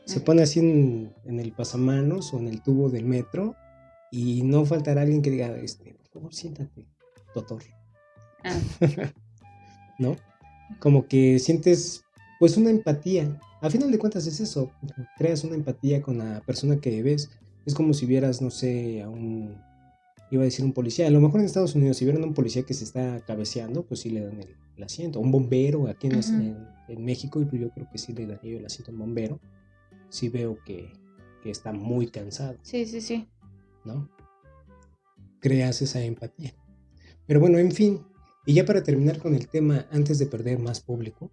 se pone así en el pasamanos o en el tubo del metro y no faltará alguien que diga, por favor, siéntate, doctor. ¿No? Como que sientes pues una empatía. A final de cuentas es eso, creas una empatía con la persona que ves. Es como si vieras, no sé, iba a decir un policía, a lo mejor en Estados Unidos si vieran a un policía que se está cabeceando, pues sí le dan el asiento. Un bombero aquí en México, y yo creo que sí le daría el asiento a un bombero si veo que está muy cansado. Sí. ¿No? Creas esa empatía. Pero bueno, en fin, y ya para terminar con el tema, antes de perder más público,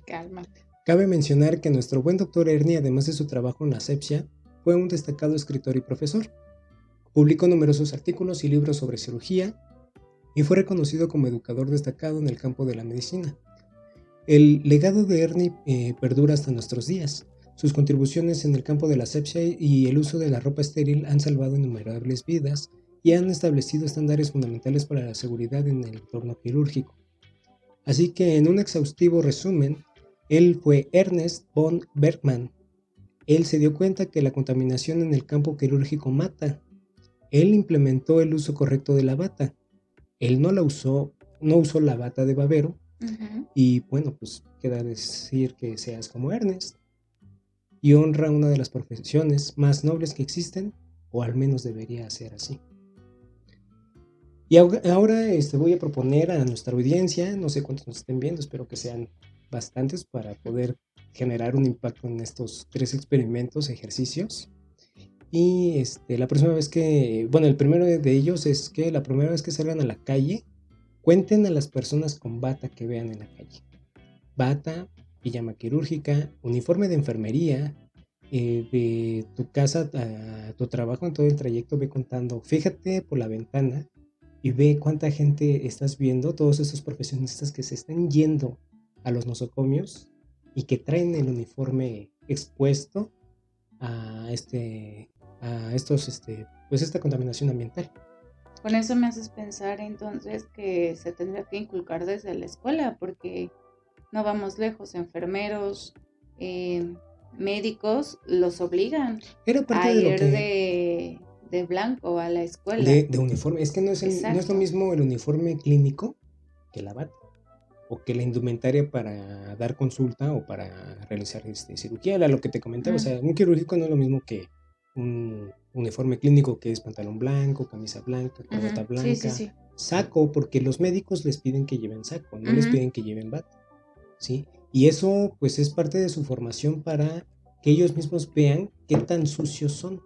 cálmate. Cabe mencionar que nuestro buen doctor Ernie, además de su trabajo en la asepsia, fue un destacado escritor y profesor. Publicó numerosos artículos y libros sobre cirugía y fue reconocido como educador destacado en el campo de la medicina. El legado de Ernie perdura hasta nuestros días. Sus contribuciones en el campo de la asepsia y el uso de la ropa estéril han salvado innumerables vidas y han establecido estándares fundamentales para la seguridad en el entorno quirúrgico. Así que, en un exhaustivo resumen, él fue Ernest von Bergmann. Él se dio cuenta que la contaminación en el campo quirúrgico mata. Él implementó el uso correcto de la bata. Él no usó la bata de babero. Y bueno, pues queda decir que seas como Ernest. Y honra una de las profesiones más nobles que existen, o al menos debería ser así. Y ahora voy a proponer a nuestra audiencia, no sé cuántos nos estén viendo, espero que sean bastantes para poder generar un impacto en estos 3 experimentos, ejercicios. Y la próxima vez que, bueno, el primero de ellos es que la primera vez que salgan a la calle, cuenten a las personas con bata que vean en la calle. Bata, pijama quirúrgica, uniforme de enfermería, de tu casa a tu trabajo en todo el trayecto, ve contando, fíjate por la ventana y ve cuánta gente estás viendo, todos esos profesionistas que se están yendo a los nosocomios y que traen el uniforme expuesto a pues esta contaminación ambiental. Con eso me haces pensar entonces que se tendría que inculcar desde la escuela, porque no vamos lejos, enfermeros, médicos los obligan a ir de blanco a la escuela. De uniforme, es que no es lo mismo el uniforme clínico que la bata o que la indumentaria para dar consulta o para realizar cirugía, era lo que te comentaba. O sea, un quirúrgico no es lo mismo que un uniforme clínico, que es pantalón blanco, camisa blanca, corbata blanca, saco, porque los médicos les piden que lleven saco, no les piden que lleven bata, ¿sí? Y eso pues es parte de su formación para que ellos mismos vean qué tan sucios son,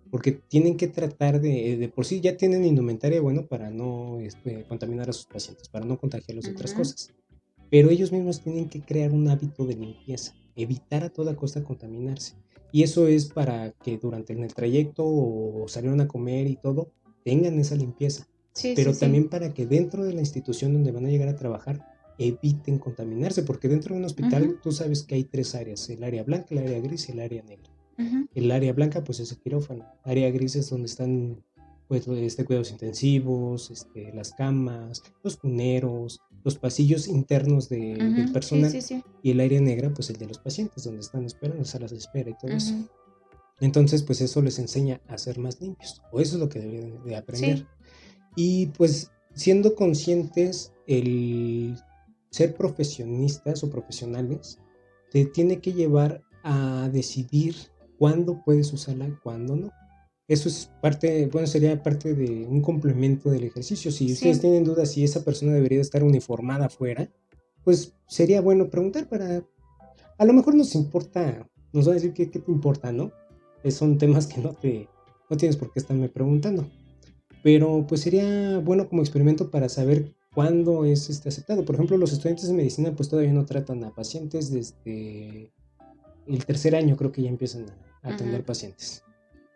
porque tienen que tratar de por sí ya tienen indumentaria, bueno, para no contaminar a sus pacientes, para no contagiarlos de otras cosas, pero ellos mismos tienen que crear un hábito de limpieza, evitar a toda costa contaminarse, y eso es para que durante el trayecto o salieron a comer y todo, tengan esa limpieza, pero también para que dentro de la institución donde van a llegar a trabajar, eviten contaminarse, porque dentro de un hospital tú sabes que hay 3 áreas, el área blanca, el área gris y el área negra. El área blanca pues es el quirófano, área gris es donde están pues cuidados intensivos, las camas, los cuneros, los pasillos internos del personal, y el área negra pues el de los pacientes, donde están esperando, salas de espera y todo eso. Entonces pues eso les enseña a ser más limpios, o eso es lo que deberían de aprender. Y pues siendo conscientes, el ser profesionistas o profesionales te tiene que llevar a decidir cuándo puedes usarla y cuándo no. Eso es sería parte de un complemento del ejercicio. Si ustedes tienen dudas si esa persona debería estar uniformada afuera, pues sería bueno preguntar a lo mejor nos va a decir qué te importa, ¿no? Son temas que no tienes por qué estarme preguntando. Pero pues sería bueno como experimento para saber cuándo es aceptado. Por ejemplo, los estudiantes de medicina pues todavía no tratan a pacientes desde el 3er año, creo que ya empiezan a atender pacientes,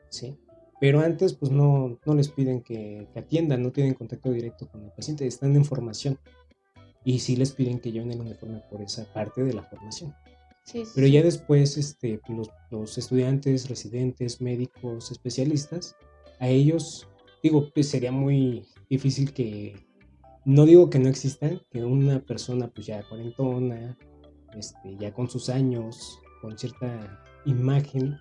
¿sí? Pero antes pues no les piden que atiendan, no tienen contacto directo con el paciente, están en formación, y sí les piden que lleven el uniforme por esa parte de la formación. Pero ya después los estudiantes, residentes, médicos, especialistas, a ellos pues sería muy difícil no digo que no existan, que una persona pues ya cuarentona, ya con sus años, con cierta imagen,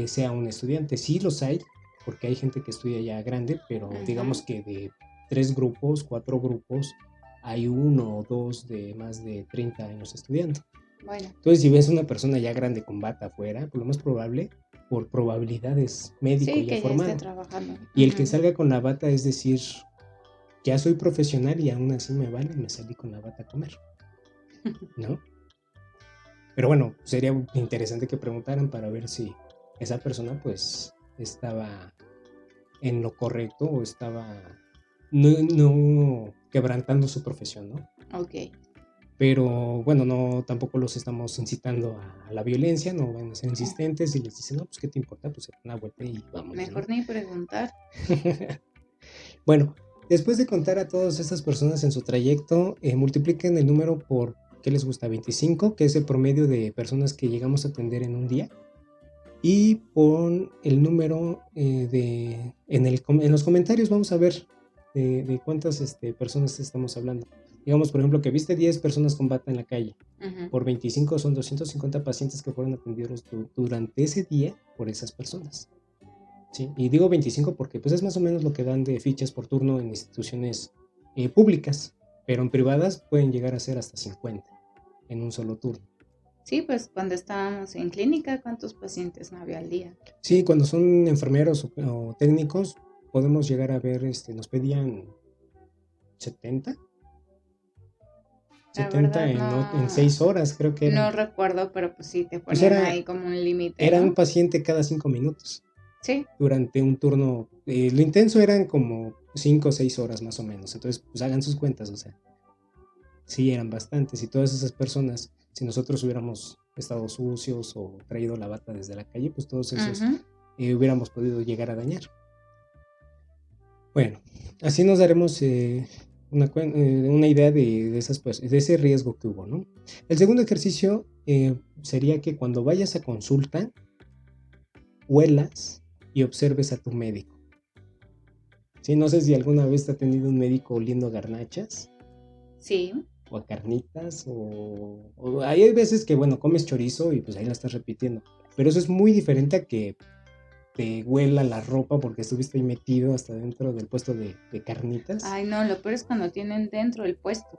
sea un estudiante. Sí los hay, porque hay gente que estudia ya grande, pero digamos que de 3 grupos, 4 grupos, hay 1 o 2 de más de 30 años estudiando. Bueno. Entonces, si ves una persona ya grande con bata afuera, pues lo más probable, por probabilidades médico ya formado, ya esté trabajando. Y el que salga con la bata es decir, ya soy profesional y aún así me salí con la bata a comer, ¿no? Pero bueno, sería interesante que preguntaran para ver si esa persona pues estaba en lo correcto o estaba no quebrantando su profesión, ¿no? Ok. Pero bueno, tampoco los estamos incitando a la violencia, no van a ser insistentes y les dicen, no, pues ¿qué te importa? Pues se dan una vuelta y vamos. Mejor ni preguntar. Bueno, después de contar a todas estas personas en su trayecto, multipliquen el número por ¿qué les gusta? 25, que es el promedio de personas que llegamos a atender en un día. Y pon el número en los comentarios, vamos a ver de cuántas personas estamos hablando. Digamos, por ejemplo, que viste 10 personas con bata en la calle. Por 25 son 250 pacientes que fueron atendidos durante ese día por esas personas. ¿Sí? Y digo 25 porque pues, es más o menos lo que dan de fichas por turno en instituciones públicas, pero en privadas pueden llegar a ser hasta 50 en un solo turno. Sí, pues cuando estábamos en clínica, ¿cuántos pacientes no había al día? Sí, cuando son enfermeros o técnicos, podemos llegar a ver, nos pedían 70. La 70 verdad en 6 horas, creo que no eran. recuerdo, pero pues sí te Pues ponían ahí como un límite, era ¿no? un paciente cada 5 minutos. Sí. Durante un turno. Lo intenso eran como 5 o 6 horas más o menos. Entonces, pues hagan sus cuentas, o sea. Sí, eran bastantes. Y todas esas personas, si nosotros hubiéramos estado sucios o traído la bata desde la calle, pues todos esos hubiéramos podido llegar a dañar. Bueno, así nos daremos una idea de ese riesgo que hubo, ¿no? El segundo ejercicio sería que cuando vayas a consulta, huelas y observes a tu médico. Sí, no sé si alguna vez te ha tenido un médico oliendo a garnachas. Sí. O a carnitas, o hay veces que, bueno, comes chorizo y pues ahí la estás repitiendo. Pero eso es muy diferente a que te huela la ropa porque estuviste ahí metido hasta dentro del puesto de carnitas. Ay, no, lo peor es cuando tienen dentro el puesto.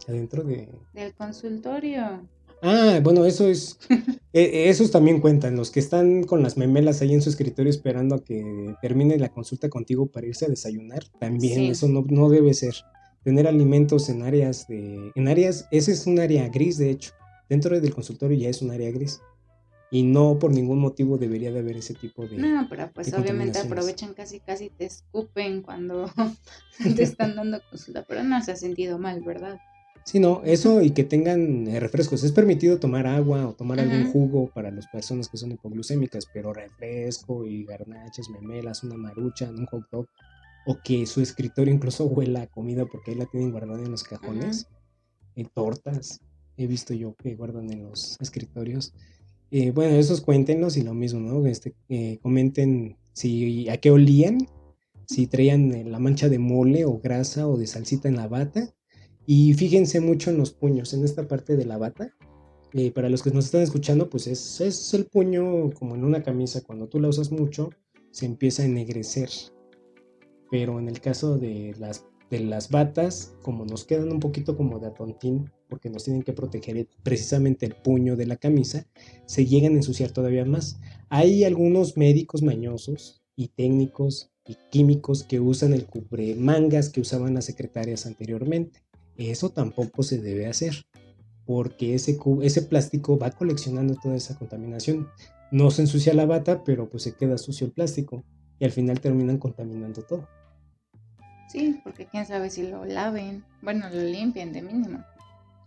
Adentro del consultorio. Ah, bueno, eso es... esos también cuentan, los que están con las memelas ahí en su escritorio esperando a que termine la consulta contigo para irse a desayunar. También sí. Eso no debe ser. Tener alimentos en áreas, ese es un área gris, de hecho. Dentro del consultorio ya es un área gris. Y no por ningún motivo debería de haber ese tipo de... No, pero pues obviamente aprovechan casi te escupen cuando te están dando consulta, pero no se ha sentido mal, ¿verdad? Sí, no, eso y que tengan refrescos. Es permitido tomar agua o tomar algún jugo para las personas que son hipoglucémicas, pero refresco y garnachas, memelas, una maruchan, un hot dog, o que su escritorio incluso huela a comida porque ahí la tienen guardada en los cajones, tortas, he visto yo que guardan en los escritorios. Bueno, esos cuéntenos y lo mismo, ¿no? Comenten a qué olían, si traían la mancha de mole o grasa o de salsita en la bata. Y fíjense mucho en los puños, en esta parte de la bata. Para los que nos están escuchando, pues es el puño como en una camisa. Cuando tú la usas mucho, se empieza a ennegrecer. Pero en el caso de las batas, como nos quedan un poquito como de atontín, porque nos tienen que proteger precisamente el puño de la camisa, se llegan a ensuciar todavía más. Hay algunos médicos mañosos y técnicos y químicos que usan el cubremangas que usaban las secretarias anteriormente. Eso tampoco se debe hacer, porque ese plástico va coleccionando toda esa contaminación. No se ensucia la bata, pero pues se queda sucio el plástico y al final terminan contaminando todo. Sí, porque quién sabe si lo laven, bueno, lo limpien de mínimo.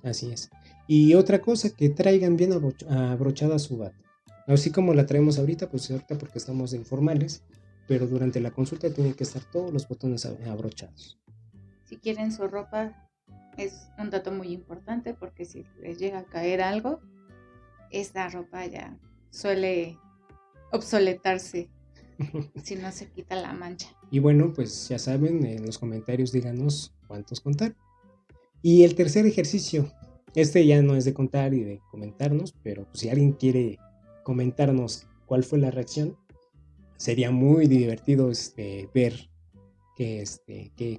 Así es. Y otra cosa, que traigan bien abrochada su bata. Así como la traemos ahorita, pues ahorita porque estamos informales, pero durante la consulta tienen que estar todos los botones abrochados. Si quieren su ropa, es un dato muy importante porque si les llega a caer algo, esta ropa ya suele obsoletarse si no se quita la mancha. Y bueno, pues ya saben, en los comentarios díganos cuántos contar. Y el tercer ejercicio, ya no es de contar y de comentarnos, pero pues si alguien quiere comentarnos cuál fue la reacción, sería muy divertido ver qué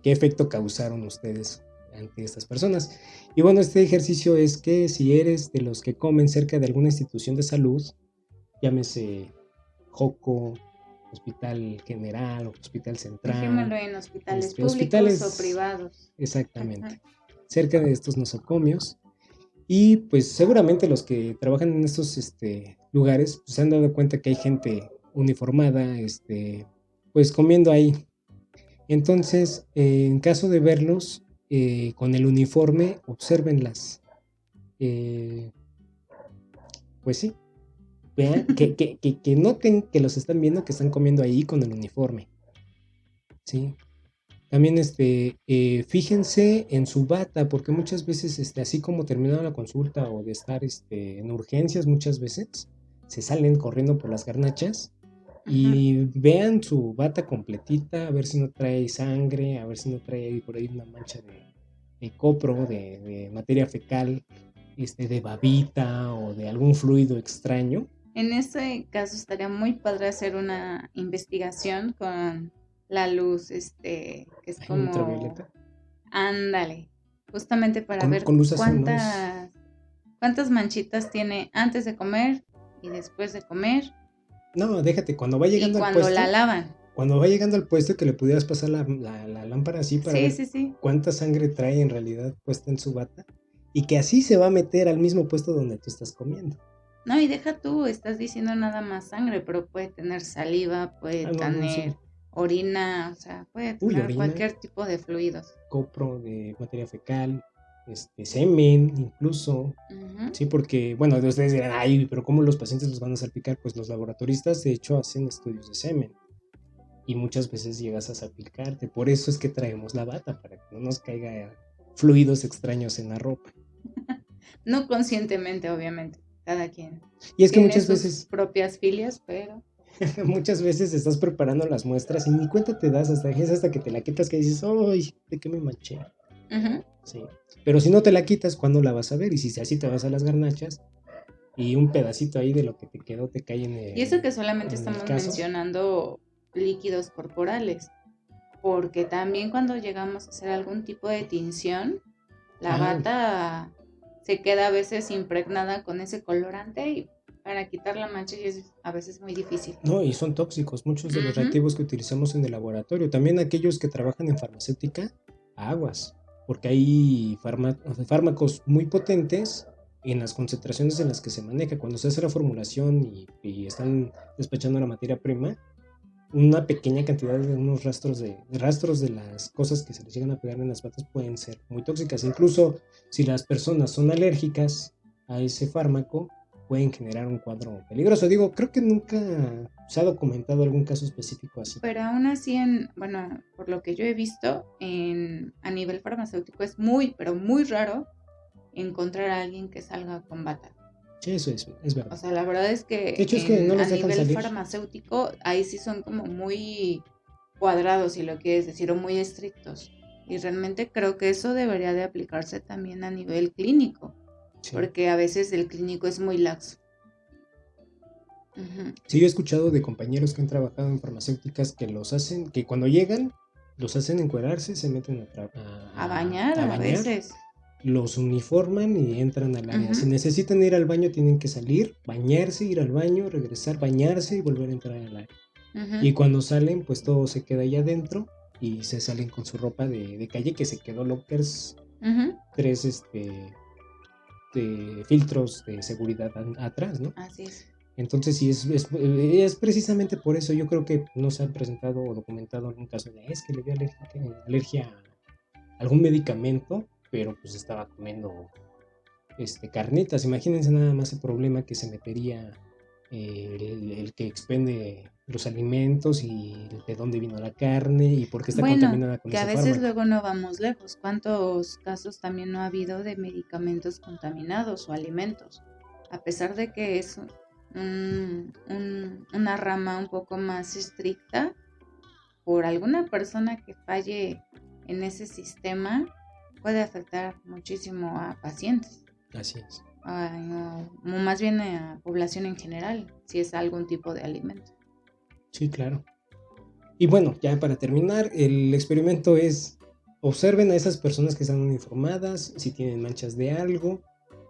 efecto causaron ustedes ante estas personas. Y bueno, este ejercicio es que si eres de los que comen cerca de alguna institución de salud, llámese Joco, Hospital General o Hospital Central. Dejémoslo en hospitales públicos o privados. Exactamente. Ajá. Cerca de estos nosocomios. Y pues seguramente los que trabajan en estos lugares pues, se han dado cuenta que hay gente uniformada pues comiendo ahí. Entonces, en caso de verlos con el uniforme, obsérvenlas. Pues sí. Vean, que noten que los están viendo que están comiendo ahí con el uniforme. ¿Sí? También fíjense en su bata, porque muchas veces, así como terminaron la consulta o de estar en urgencias, muchas veces se salen corriendo por las garnachas Ujú. y vean su bata completita, a ver si no trae sangre, a ver si no trae ahí por ahí una mancha de copro, de materia fecal, de babita o de algún fluido extraño. En este caso estaría muy padre hacer una investigación con la luz, que es Ay, como, ultravioleta. ándale, justamente para ver Con luz azul, ¿no? cuántas manchitas tiene antes de comer y después de comer No, déjate, cuando va y llegando al cuando la puesto, lavan. que le pudieras pasar la lámpara así para Sí, ver sí, sí. cuánta sangre trae en realidad puesta en su bata y que así se va a meter al mismo puesto donde tú estás comiendo. No, y deja tú, estás diciendo nada más sangre, pero puede tener saliva, puede Ah, no, no, sí. tener orina, o sea, puede Uy, tener orina, cualquier tipo de fluidos. copro de materia fecal, semen incluso. Ujú. Sí, porque, bueno, de ustedes dirán, ay, pero ¿cómo los pacientes los van a salpicar? Pues los laboratoristas, de hecho, hacen estudios de semen y muchas veces llegas a salpicarte. Por eso es que traemos la bata, para que no nos caiga fluidos extraños en la ropa. No conscientemente, obviamente. Cada quien Y es que tiene sus propias filias, pero muchas veces estás preparando las muestras y ni cuenta te das hasta que te la quitas que dices, ¡ay! ¿De qué me manché? ujú. Sí. Pero si no te la quitas, ¿cuándo la vas a ver? Y si así te vas a las garnachas y un pedacito ahí de lo que te quedó te cae Y eso que solamente en el estamos caso. mencionando líquidos corporales, porque también cuando llegamos a hacer algún tipo de tinción, la Ah, bata se queda a veces impregnada con ese colorante y para quitar la mancha y es a veces muy difícil. no, y son tóxicos muchos de los Ujú. reactivos que utilizamos en el laboratorio. También aquellos que trabajan en farmacéutica, aguas, porque hay fármacos muy potentes en las concentraciones en las que se maneja. Cuando se hace la formulación y están despachando la materia prima, una pequeña cantidad de unos rastros de las cosas que se les llegan a pegar en las patas pueden ser muy tóxicas. Incluso si las personas son alérgicas a ese fármaco, pueden generar un cuadro peligroso. Digo, creo que nunca se ha documentado algún caso específico así. Pero aún así, bueno, por lo que yo he visto, a nivel farmacéutico es muy, pero muy raro encontrar a alguien que salga con bata. Sí, eso es O verdad. sea, la verdad es De que hecho, es que no a los dejan nivel salir. farmacéutico, ahí sí son como muy cuadrados, si lo quieres decir, o muy estrictos. Y realmente creo que eso debería de aplicarse también a nivel clínico, Sí. porque a veces el clínico es muy laxo. Ujú. Sí, yo he escuchado de compañeros que han trabajado en farmacéuticas que los hacen, que cuando llegan, los hacen encuerarse, se meten A bañar a a bañar, veces. los uniforman y entran al área. Si Ujú, necesitan ir al baño, tienen que salir, bañarse, ir al baño, regresar, bañarse y volver a entrar al área. ujú, Y cuando salen, pues todo se queda ahí adentro y se salen con su ropa de calle que se quedó lockers, ujú. tres de filtros de seguridad atrás, ¿no? Así es. Entonces, sí, es precisamente por eso yo creo que no se han presentado o documentado algún caso de es que le dio alergia a algún medicamento, pero pues estaba comiendo carnitas. Imagínense nada más el problema que se metería el que expende los alimentos y de dónde vino la carne y por qué está Bueno, contaminada con que a ese veces fármaco. luego no vamos lejos. ¿Cuántos casos también no ha habido de medicamentos contaminados o alimentos? A pesar de que es una rama un poco más estricta, por alguna persona que falle en ese sistema, puede afectar muchísimo a pacientes, Así es. o más bien a población en general, si es algún tipo de alimento. Sí, claro. Y bueno, ya para terminar, el experimento es observen a esas personas que están uniformadas, si tienen manchas de algo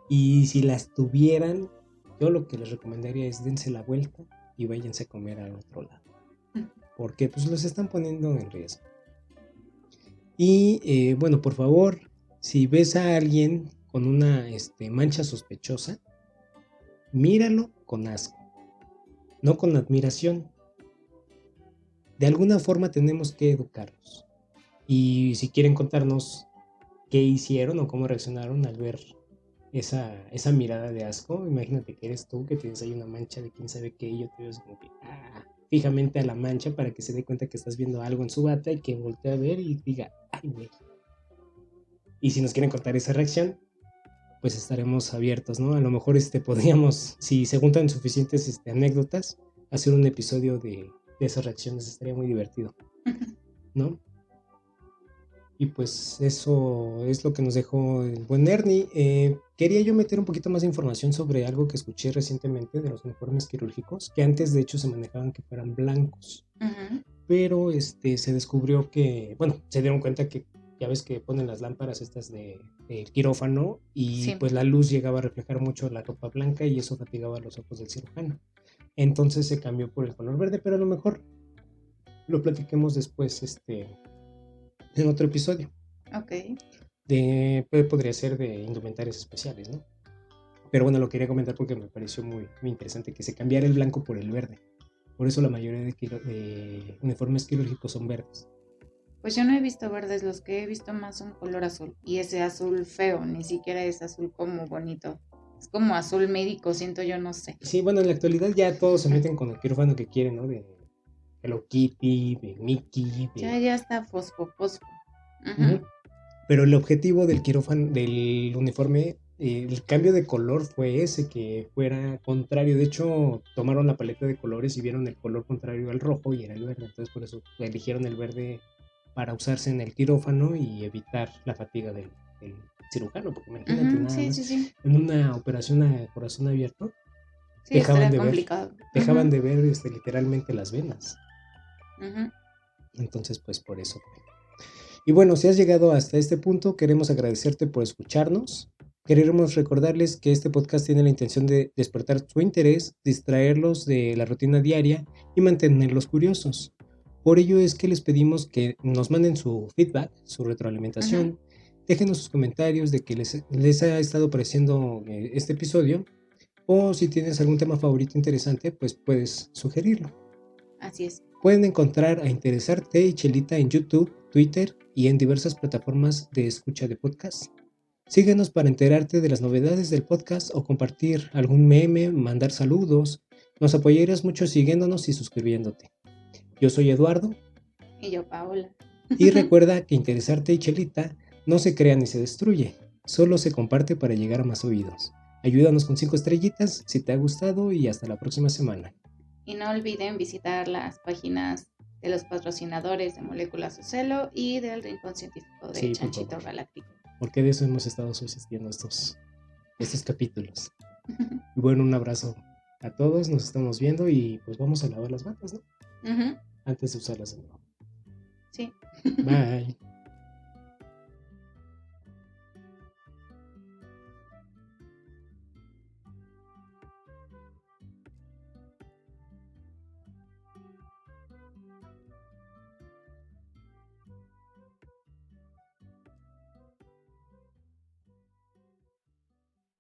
y si las tuvieran, yo lo que les recomendaría es dense la vuelta y váyanse a comer al otro lado, porque pues los están poniendo en riesgo. Y bueno, por favor, si ves a alguien con una mancha sospechosa, míralo con asco, no con admiración. De alguna forma tenemos que educarlos. Y si quieren contarnos qué hicieron o cómo reaccionaron al ver esa mirada de asco. Imagínate que eres tú, que tienes ahí una mancha de quién sabe qué, y yo te veo así como que fijamente a la mancha para que se dé cuenta que estás viendo algo en su bata y que voltee a ver y diga, ay, güey. Y si nos quieren contar esa reacción, pues estaremos abiertos, ¿no? A lo mejor podríamos, si se juntan suficientes anécdotas, hacer un episodio de esas reacciones, estaría muy divertido, ¿no? Y pues eso es lo que nos dejó el buen Ernie. Quería yo meter un poquito más de información sobre algo que escuché recientemente de los uniformes quirúrgicos, que antes de hecho se manejaban que fueran blancos. Ujú. Pero se descubrió que, bueno, se dieron cuenta que ya ves que ponen las lámparas estas de quirófano y Sí. pues la luz llegaba a reflejar mucho la ropa blanca y eso fatigaba los ojos del cirujano. Entonces se cambió por el color verde, pero a lo mejor lo platiquemos después en otro episodio. Ok. Podría ser de indumentarias especiales, ¿no? Pero bueno, lo quería comentar porque me pareció muy, muy interesante que se cambiara el blanco por el verde. Por eso la mayoría de uniformes quirúrgicos son verdes. Pues yo no he visto verdes, los que he visto más son color azul. Y ese azul feo, ni siquiera es azul como bonito. Es como azul médico, siento yo, no sé. Sí, bueno, en la actualidad ya todos se meten con el quirófano que quieren, ¿no? De Hello Kitty, de Mickey, Ya está fosfo. Uh-huh. Pero el objetivo del quirófano, del uniforme, el cambio de color fue ese, que fuera contrario. De hecho, tomaron la paleta de colores y vieron el color contrario al rojo y era el verde. Entonces, por eso eligieron el verde para usarse en el quirófano y evitar la fatiga del cirujano. Porque imagínate nada Sí, más, sí, sí. en una operación a corazón abierto, Sí, estaría complicado. dejaban de ver literalmente las venas. Ujú. Entonces, pues por eso fue. Y bueno, si has llegado hasta este punto, queremos agradecerte por escucharnos. Queremos recordarles que este podcast tiene la intención de despertar su interés, distraerlos de la rutina diaria y mantenerlos curiosos. Por ello es que les pedimos que nos manden su feedback, su retroalimentación, déjenos sus comentarios de que les ha estado pareciendo este episodio, o si tienes algún tema favorito interesante, pues puedes sugerirlo. Así es. Pueden encontrar a Interesarte y Chelita en YouTube, Twitter y en diversas plataformas de escucha de podcast. Síguenos para enterarte de las novedades del podcast o compartir algún meme, mandar saludos. Nos apoyarás mucho siguiéndonos y suscribiéndote. Yo soy Eduardo. Y yo, Paola. Y recuerda que Interesarte y Chelita no se crea ni se destruye, solo se comparte para llegar a más oídos. Ayúdanos con 5 estrellitas si te ha gustado y hasta la próxima semana. Y no olviden visitar las páginas de los patrocinadores de Moléculas Ocelo y del Rincón Científico de Chanchito Galáctico. Porque de eso hemos estado subsistiendo estos capítulos. Y bueno, un abrazo a todos, nos estamos viendo y pues vamos a lavar las batas, ¿no? Antes de usarlas de nuevo. Sí. Bye.